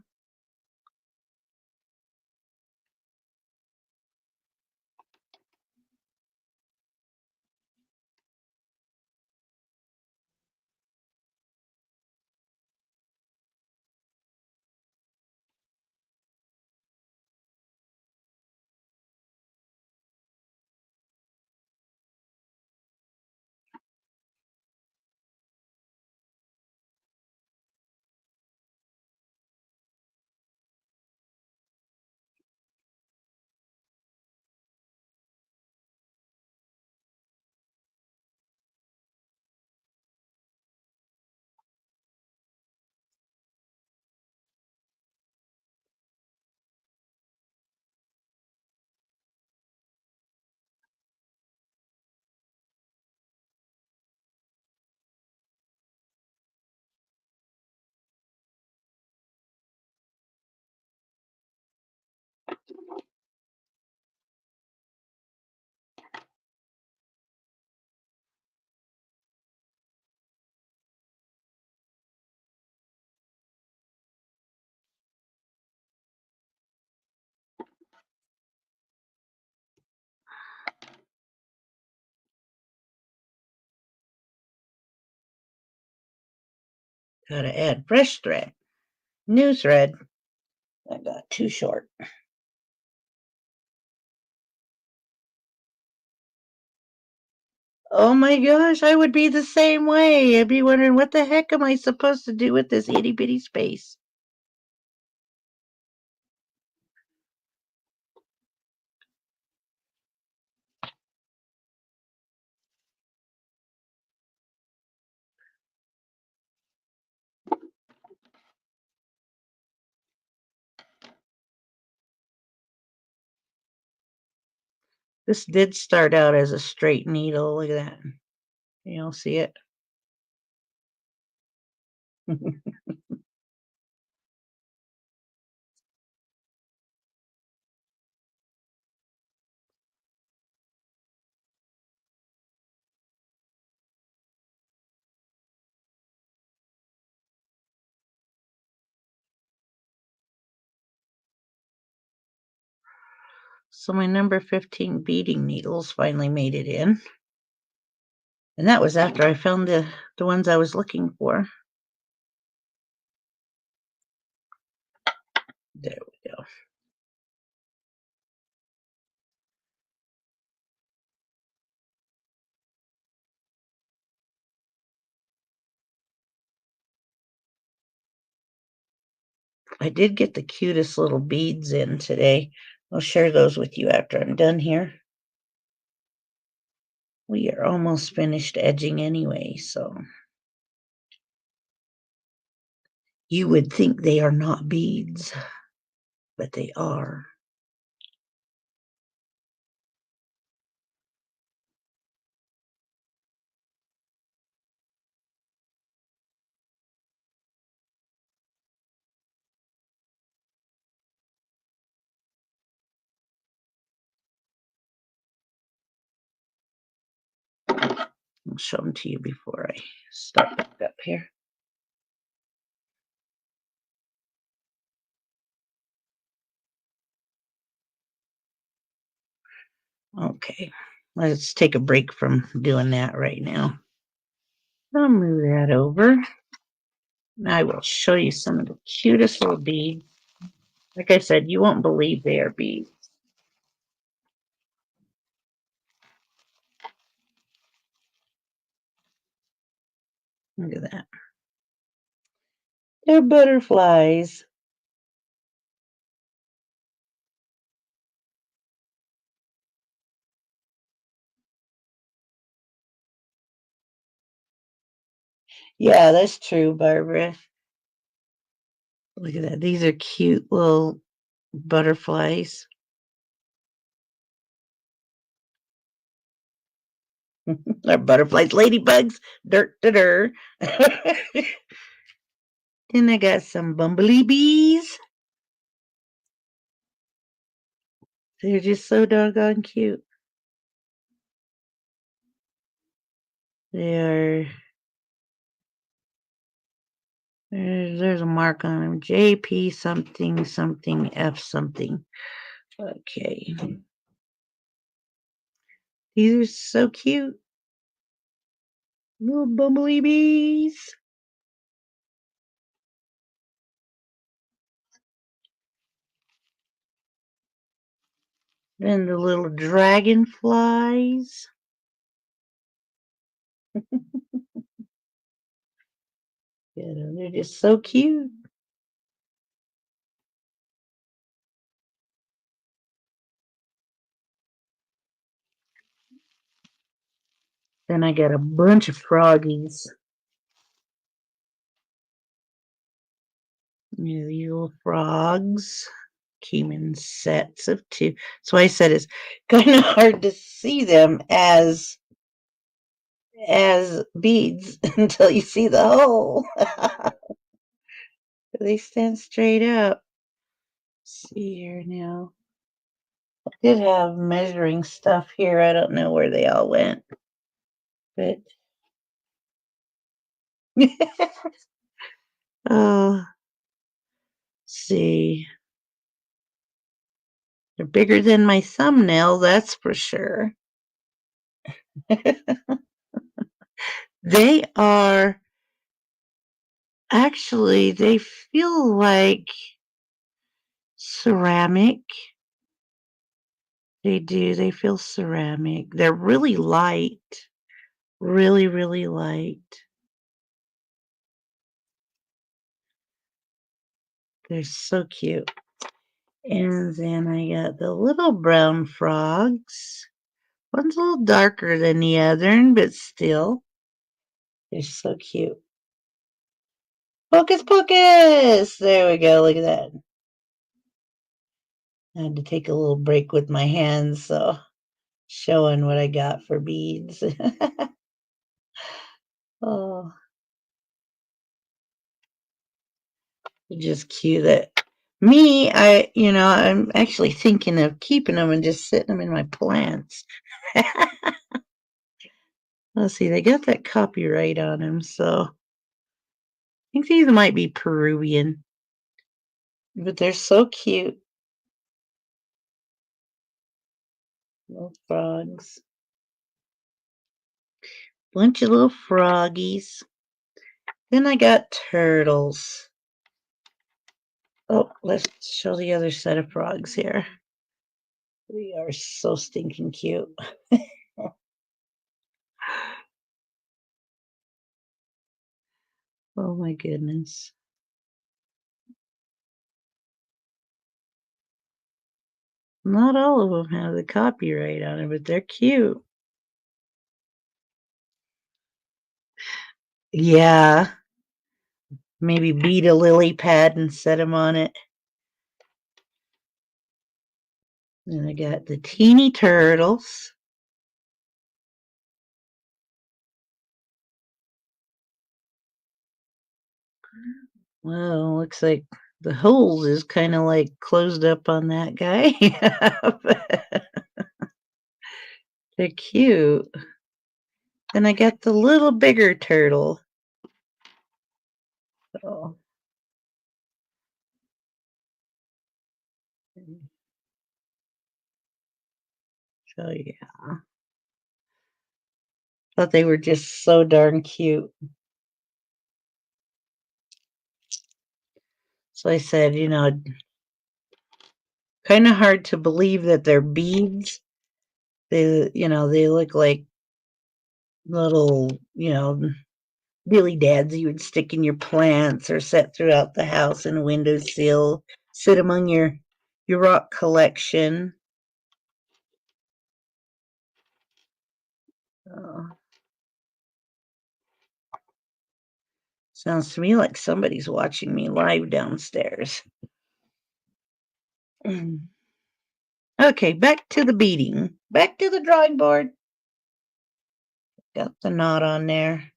Gotta add fresh thread. New thread. I got too short. Oh my gosh, I would be the same way. I'd be wondering, what the heck am I supposed to do with this itty bitty space? This did start out as a straight needle. Look at that. You don't see it? So my number 15 beading needles finally made it in. And that was after I found the ones I was looking for. There we go. I did get the cutest little beads in today. I'll share those with you after I'm done here. We are almost finished edging anyway, so you would think they are not beads, but they are. I'll show them to you before I start back up here. Okay, let's take a break from doing that right now. I'll move that over. And I will show you some of the cutest little beads. Like I said, you won't believe they are beads. Look at that. They're butterflies. Yeah, that's true, Barbara. Look at that. These are cute little butterflies. Or butterflies, ladybugs. Dirt, dirt. Then I got some bumblebee bees. They're just so doggone cute. They are. There's a mark on them. JP something something F something. Okay. These are so cute. Little bumblebee bees. Then the little dragonflies. Yeah, they're just so cute. Then I got a bunch of froggies. Yeah, these little frogs came in sets of two. So I said it's kind of hard to see them as beads until you see the hole. They stand straight up. Let's see here now. I did have measuring stuff here. I don't know where they all went, but oh, see. They're bigger than my thumbnail, that's for sure. They are actually, they feel like ceramic. They do. They feel ceramic. They're really light. Really, really light. They're so cute. And then I got the little brown frogs. One's a little darker than the other, but still, they're so cute. Focus, focus! There we go. Look at that. I had to take a little break with my hands, so showing what I got for beads. Oh, just cute. That me, I'm actually thinking of keeping them and just setting them in my plants. Let's see, they got that copyright on them, so I think these might be Peruvian, but they're so cute. Little frogs. Bunch of little froggies. Then I got turtles. Oh, let's show the other set of frogs here. They are so stinking cute. Oh my goodness. Not all of them have the copyright on it, but they're cute. Yeah. Maybe beat a lily pad and set them on it. And I got the teeny turtles. Well, looks like the holes is kind of like closed up on that guy. They're cute. Then I got the little bigger turtle. So, yeah. Thought they were just so darn cute. So I said, kind of hard to believe that they're beads. They look like little, Billy dads you would stick in your plants or set throughout the house in a windowsill, sit among your rock collection. Oh, sounds to me like somebody's watching me live downstairs. Okay, back to the beading. Back to the drawing board. Got the knot on there.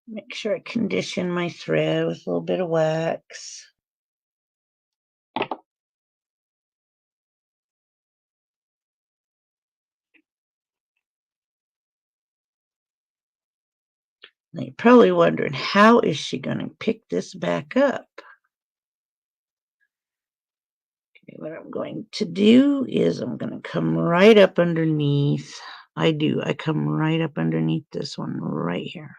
Make sure I condition my thread with a little bit of wax. Now you're probably wondering, how is she going to pick this back up? Okay, what I'm going to do is I'm going to come right up underneath. I come right up underneath this one right here.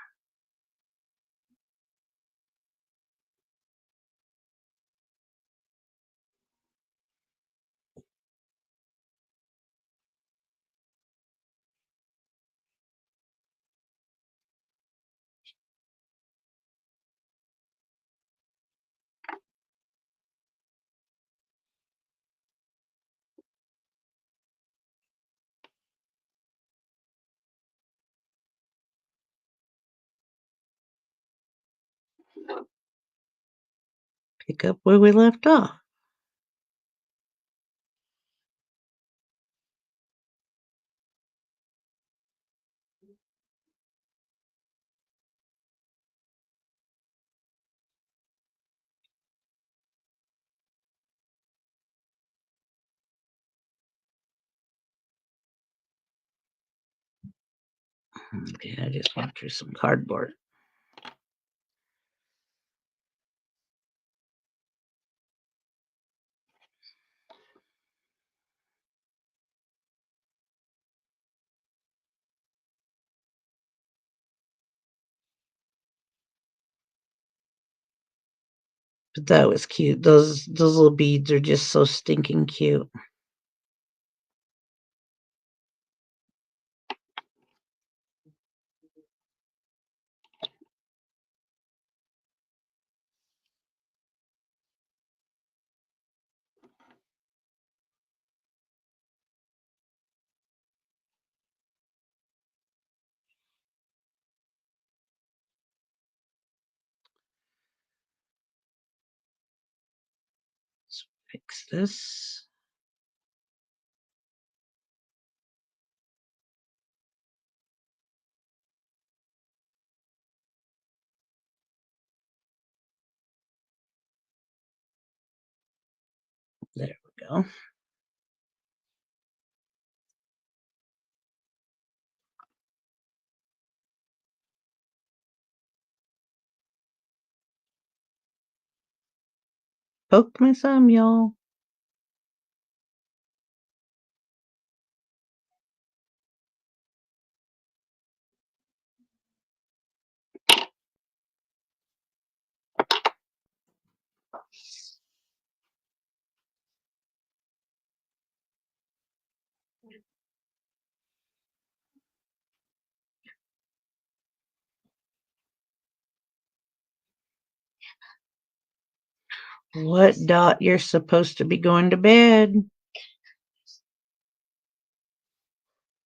Pick up where we left off. Okay, I just went through some cardboard. But that was cute. Those little beads are just so stinking cute. Let's fix this. There we go. Poke my thumb, y'all. What, Dot? You're supposed to be going to bed.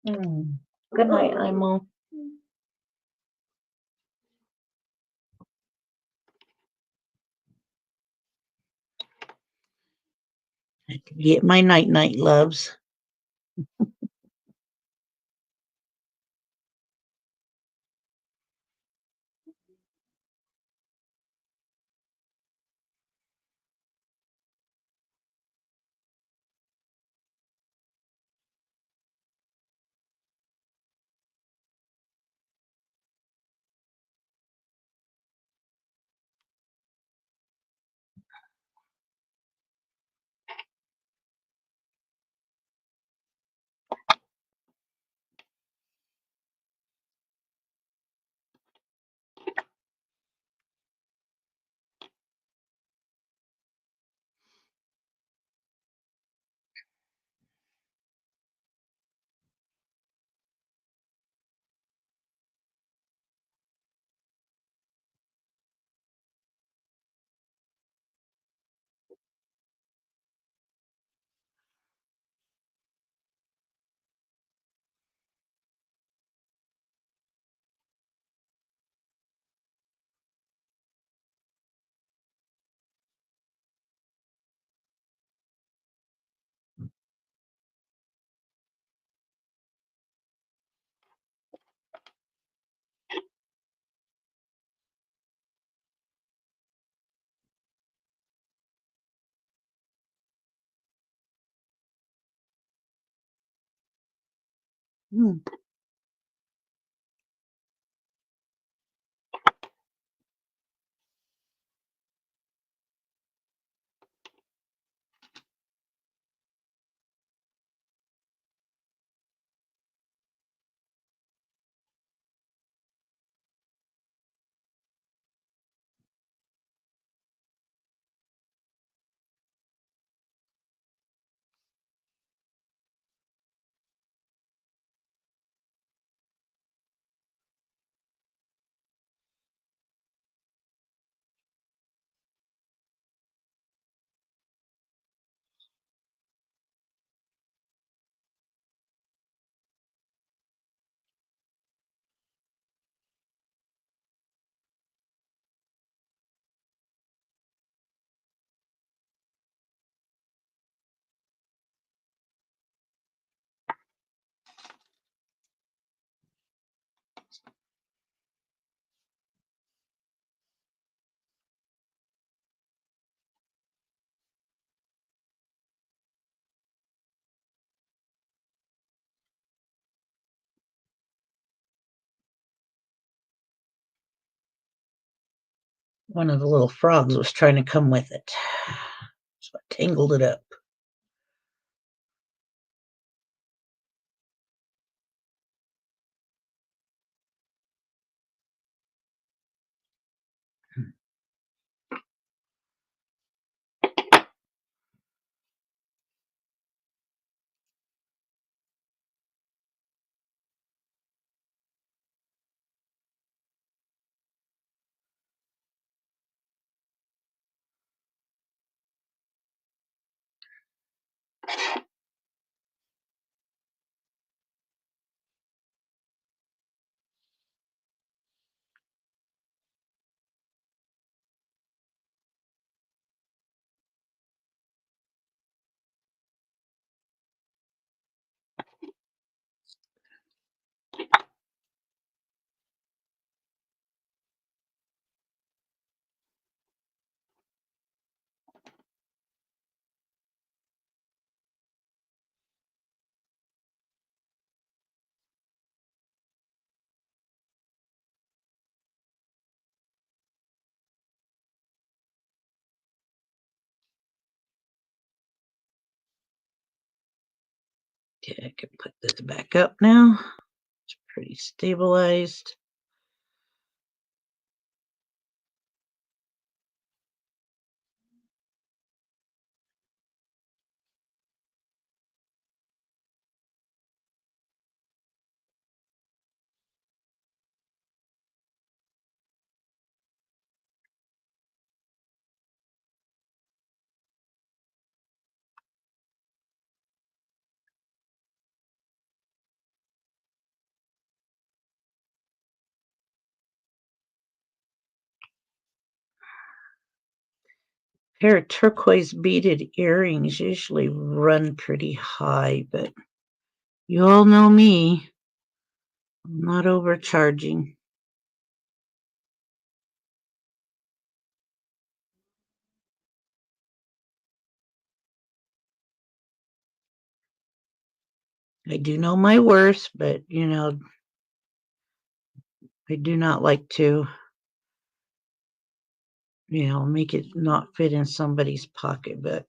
Good night, Imo. I can get my night-night loves. Hmm. One of the little frogs was trying to come with it. So I tangled it up. Okay, I can put this back up now. It's pretty stabilized. Pair of turquoise beaded earrings usually run pretty high, but you all know me. I'm not overcharging. I do know my worth, but I do not like to, make it not fit in somebody's pocketbook.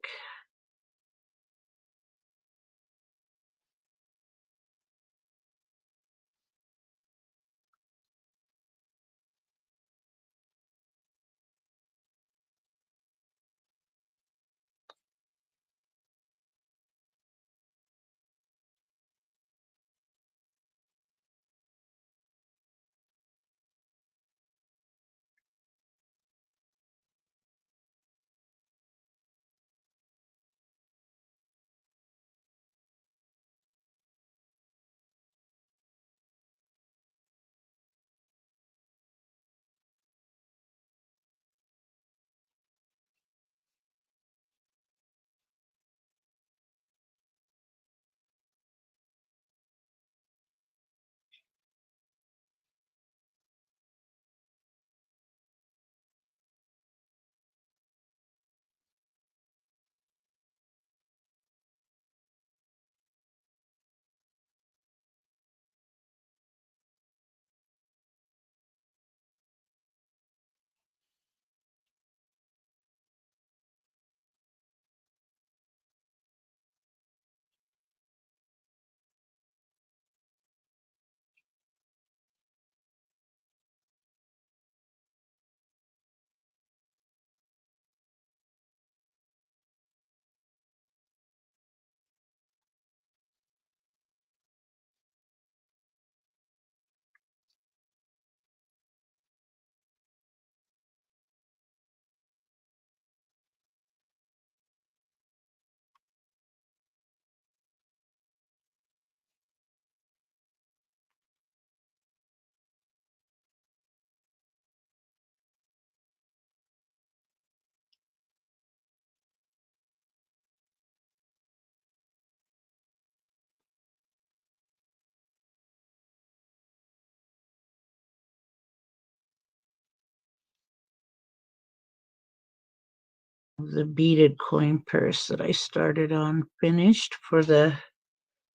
The beaded coin purse that I started on finished for the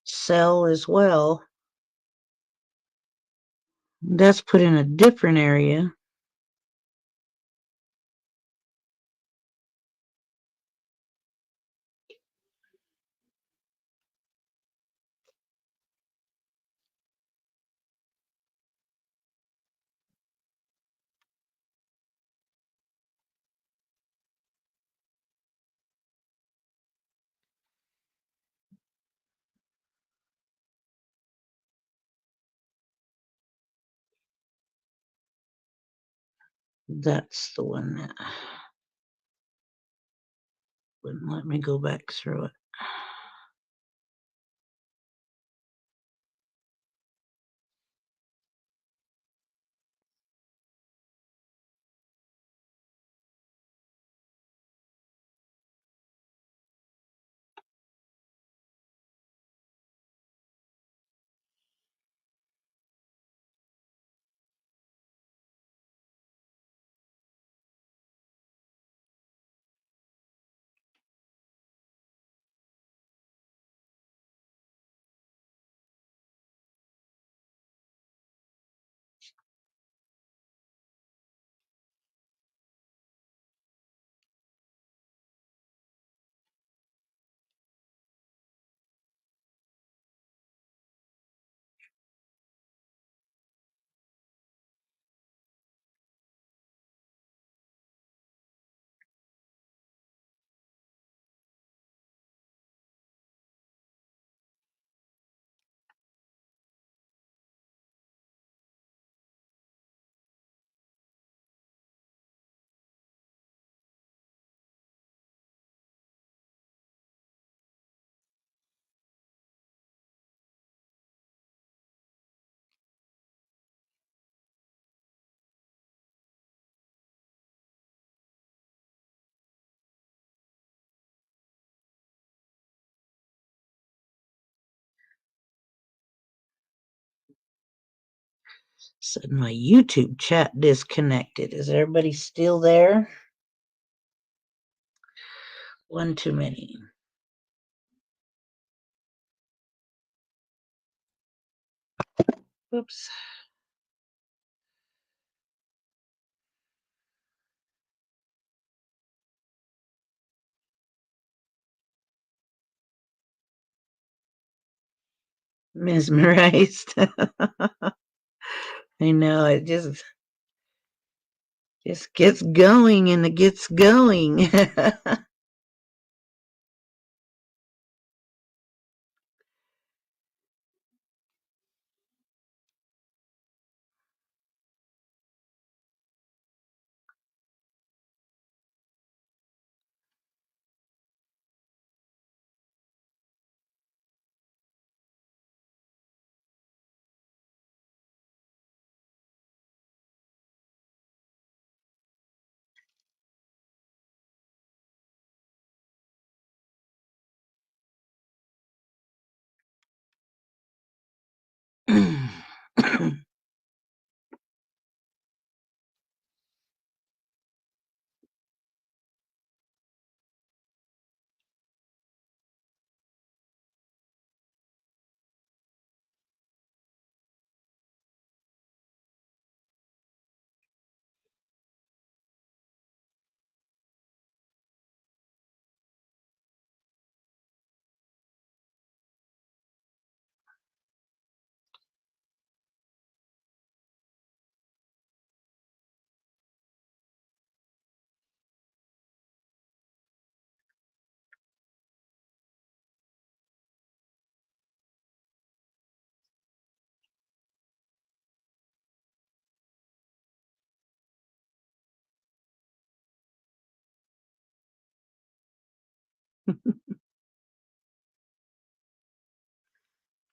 cell as well. That's put in a different area. That's the one that wouldn't let me go back through it. Said my YouTube chat disconnected. Is everybody still there? One too many. Whoops. Mesmerized. I know, it just gets going and it gets going.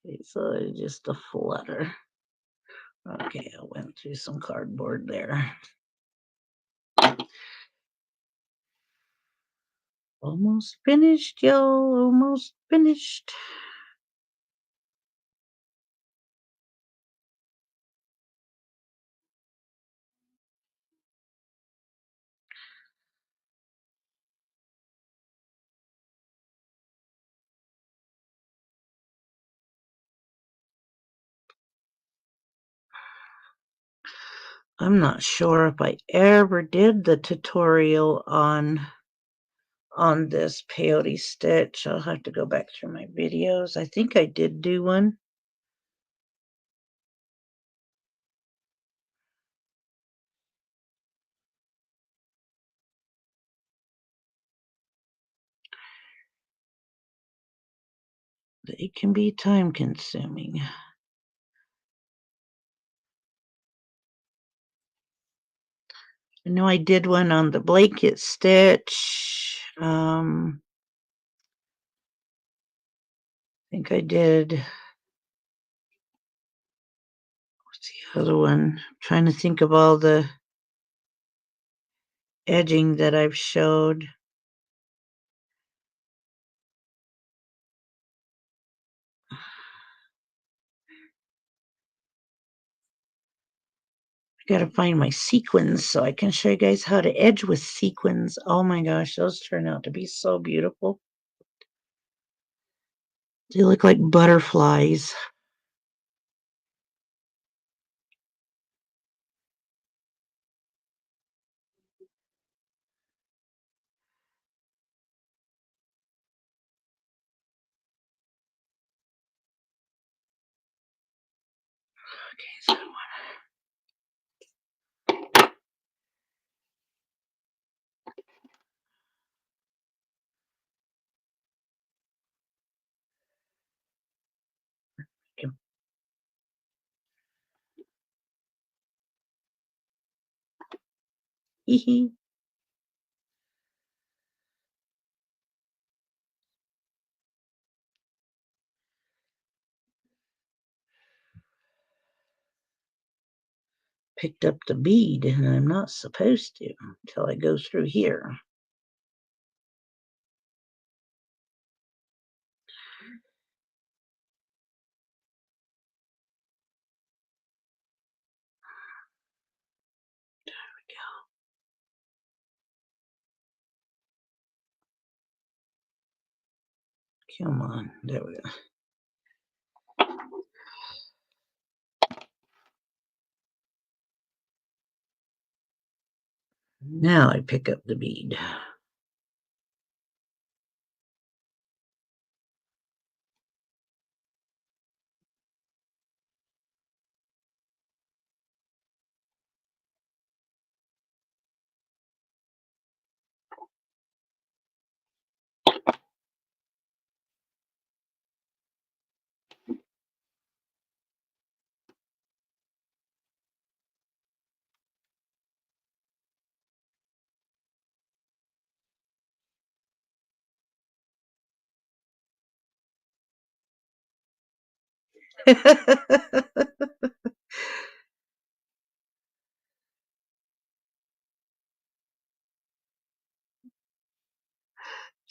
Okay, so just a flutter. Okay, I went through some cardboard there. Almost finished, y'all. Almost finished. I'm not sure if I ever did the tutorial on this peyote stitch. I'll have to go back through my videos. I think I did do one. It can be time consuming. I know I did one on the blanket stitch. I think I did. What's the other one? I'm trying to think of all the edging that I've showed. I gotta find my sequins so I can show you guys how to edge with sequins. Oh my gosh, those turn out to be so beautiful. They look like butterflies. Okay, so picked up the bead and I'm not supposed to until I go through here. go. Come on. There we go. Now I pick up the bead.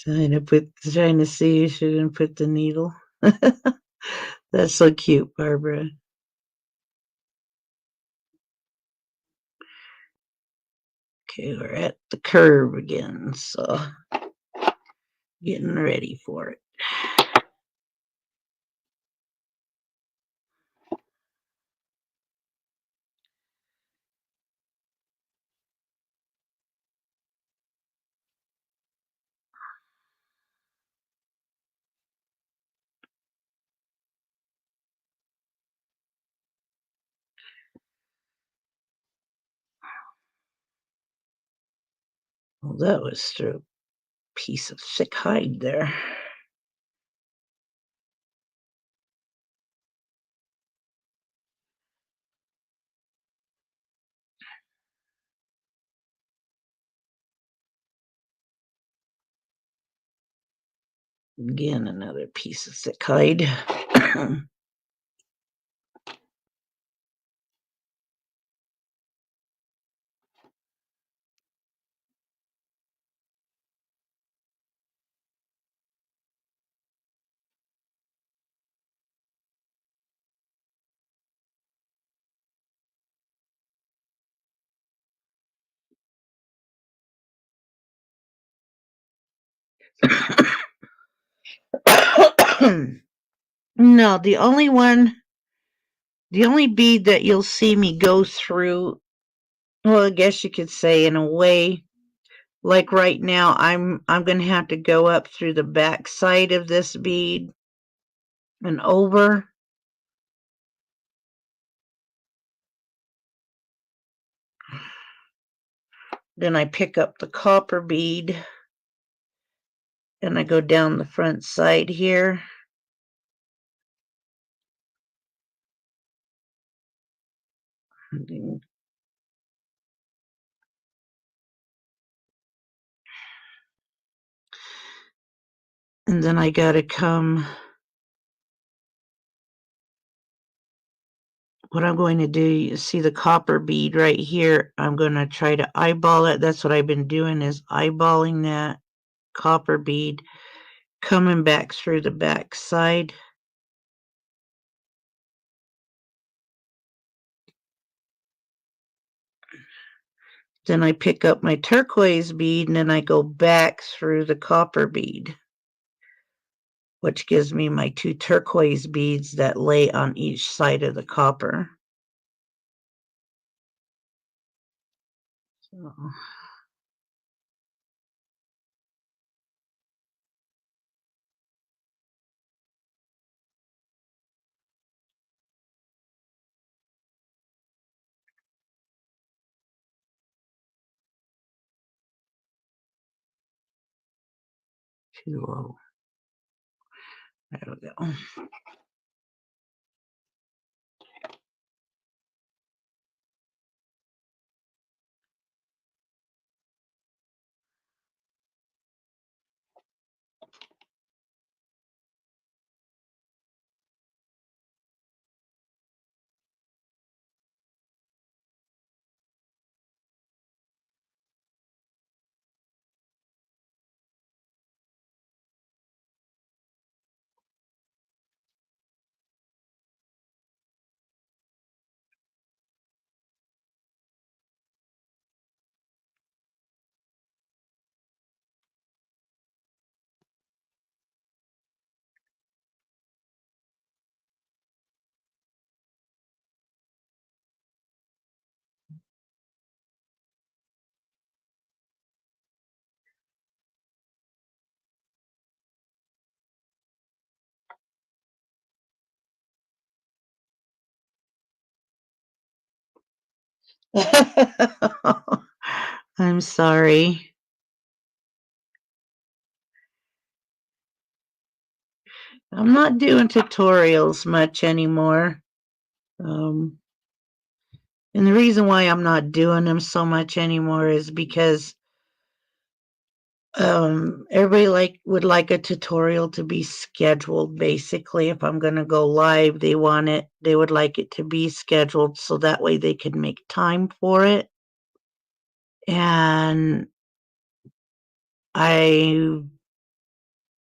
Trying to see if she didn't put the needle. That's so cute, Barbara. Okay, we're at the curve again, so getting ready for it. Well, that was through a piece of thick hide there. Again, another piece of thick hide. No, the only bead that you'll see me go through, well, I guess you could say in a way, like right now, I'm going to have to go up through the back side of this bead and over. Then I pick up the copper bead and I go down the front side here. And then I gotta come, what I'm going to do, you see the copper bead right here, I'm going to try to eyeball it. That's what I've been doing, is eyeballing that copper bead, coming back through the back side. Then I pick up my turquoise bead and then I go back through the copper bead, which gives me my two turquoise beads that lay on each side of the copper. So. Too low. There we go. I'm sorry. I'm not doing tutorials much anymore. Um, and the reason why I'm not doing them so much anymore is because everybody would like a tutorial to be scheduled. Basically, if I'm going to go live, they would like it to be scheduled so that way they can make time for it. And I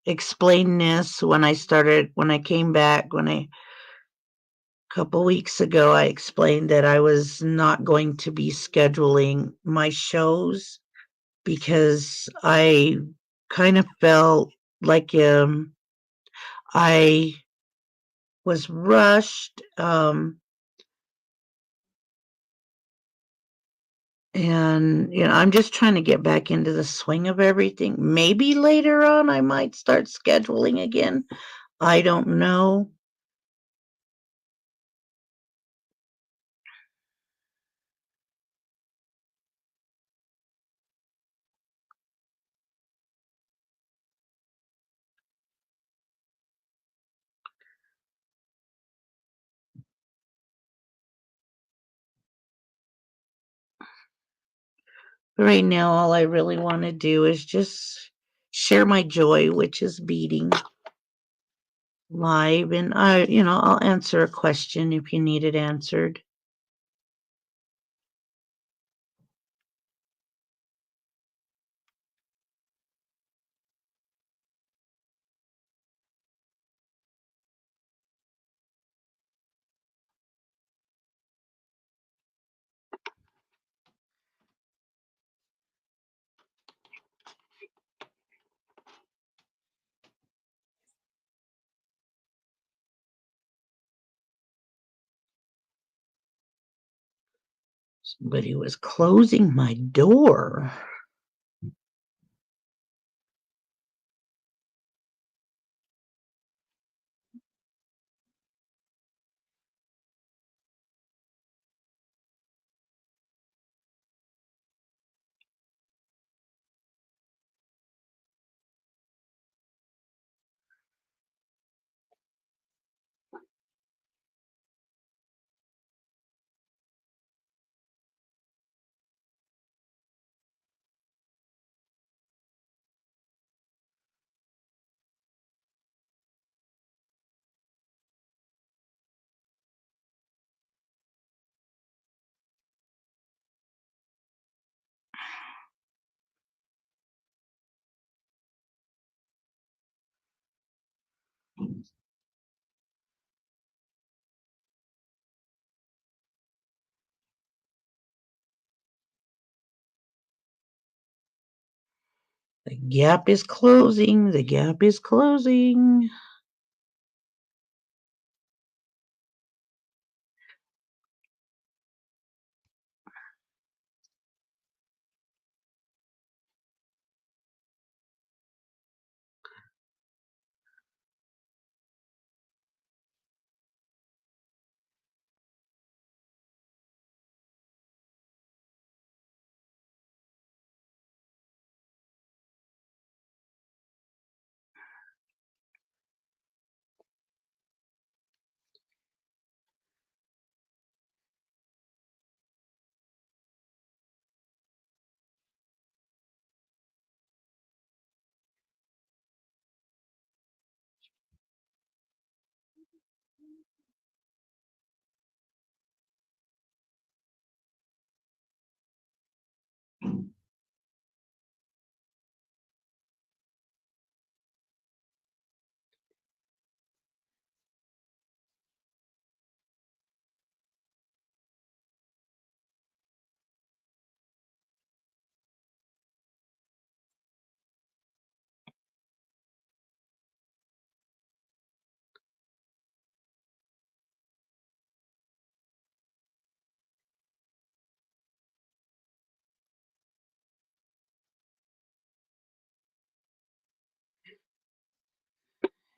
explained this when I came back, a couple weeks ago. I explained that I was not going to be scheduling my shows because I kind of felt like I was rushed, and I'm just trying to get back into the swing of everything. Maybe later on I might start scheduling again. I don't know. Right now, all I really want to do is just share my joy, which is beading live. And I'll answer a question if you need it answered. Somebody was closing my door. The gap is closing. The gap is closing.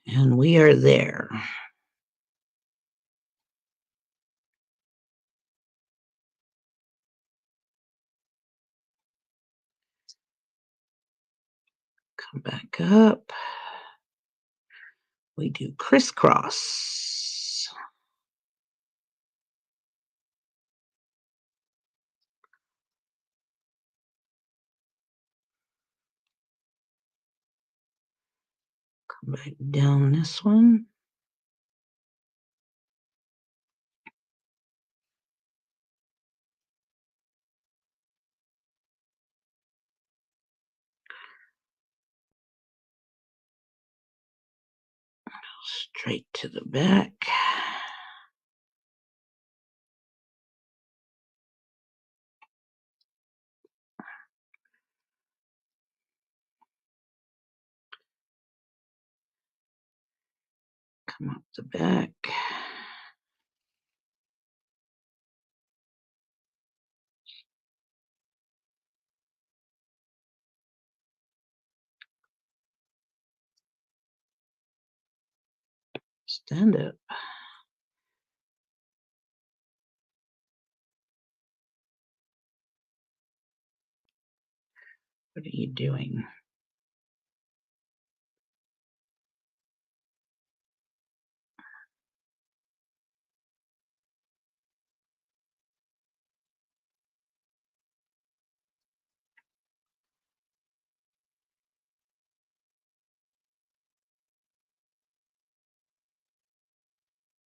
And we are there. Come back up. We do crisscross. Come back down this one. Straight to the back. Come up the back. Stand up. What are you doing?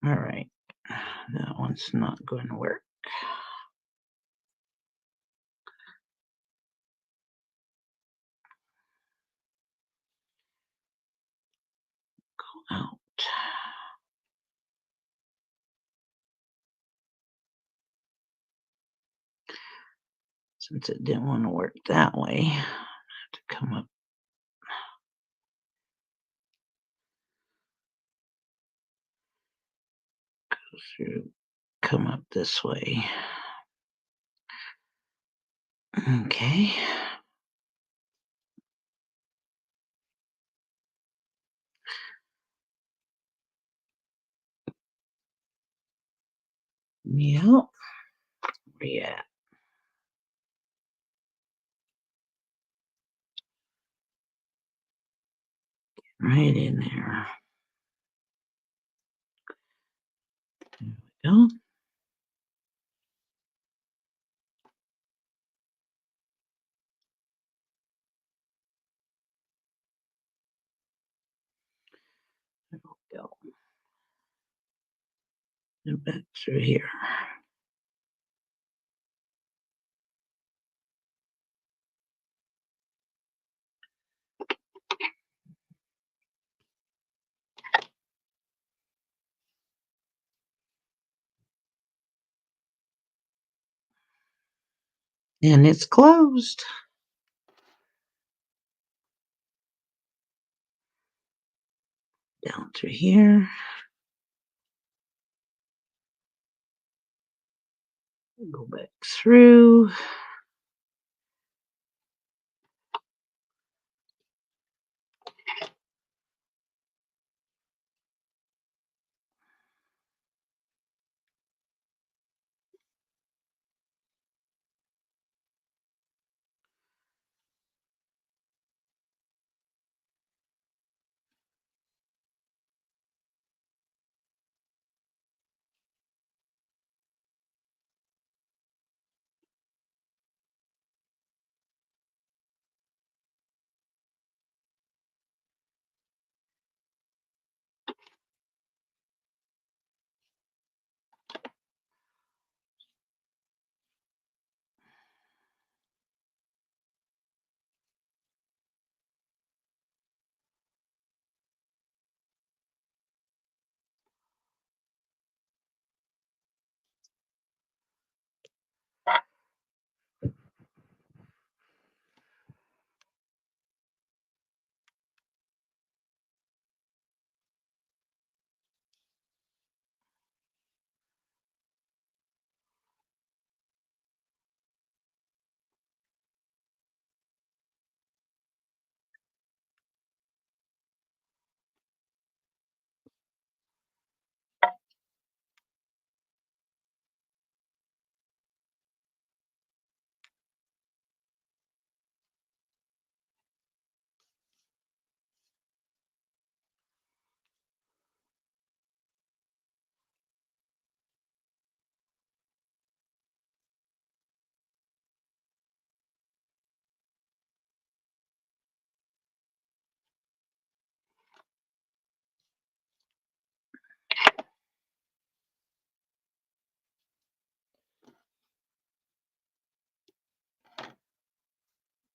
All right. That one's not going to work. Go out. Since it didn't want to work that way, I have to come up. Go through. Come up this way. Okay. Yep. Where you at? Right in there. There we go. There we go. And back through here. And it's closed. Down through here. Go back through.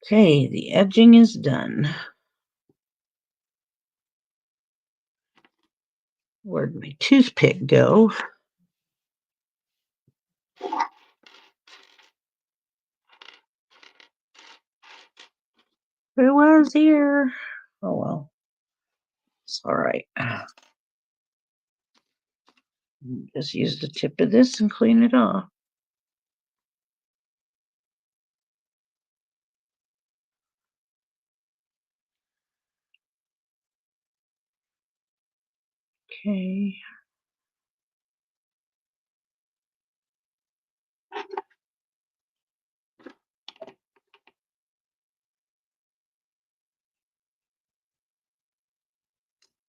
Okay, the edging is done. Where'd my toothpick go? It was here. Oh well. It's all right. Just use the tip of this and clean it off. Okay.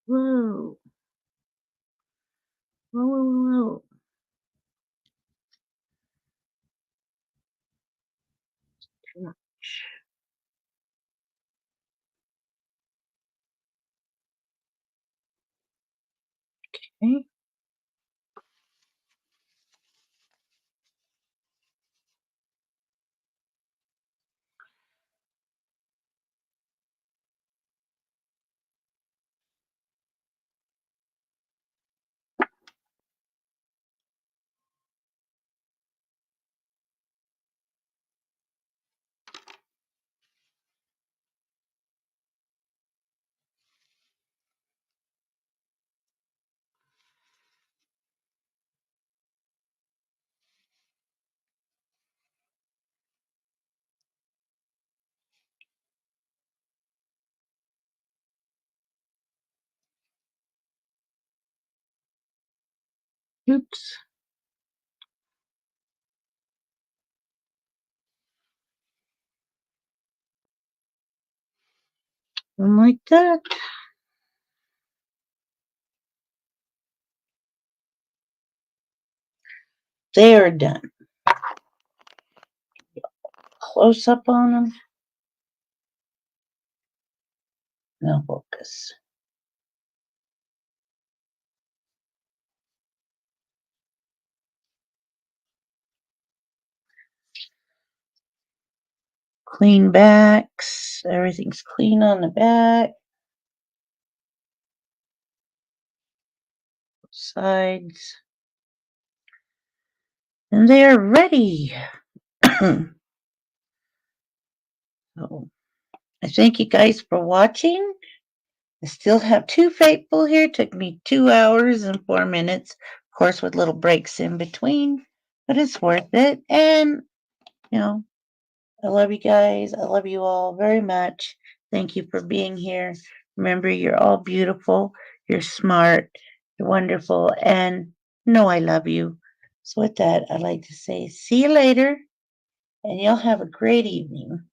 Whoa. Whoa, whoa, whoa. Too much. Okay. Oops. And like that. They're done. Close up on them. Now focus. Clean backs. Everything's clean on the back. Sides. And they are ready. So, I thank you guys for watching. I still have 2 faithful here. Took me 2 hours and 4 minutes, of course, with little breaks in between, but it's worth it. And, you know, I love you guys. I love you all very much. Thank you for being here. Remember, you're all beautiful. You're smart. You're wonderful. And know I love you. So with that, I'd like to say see you later, and y'all have a great evening.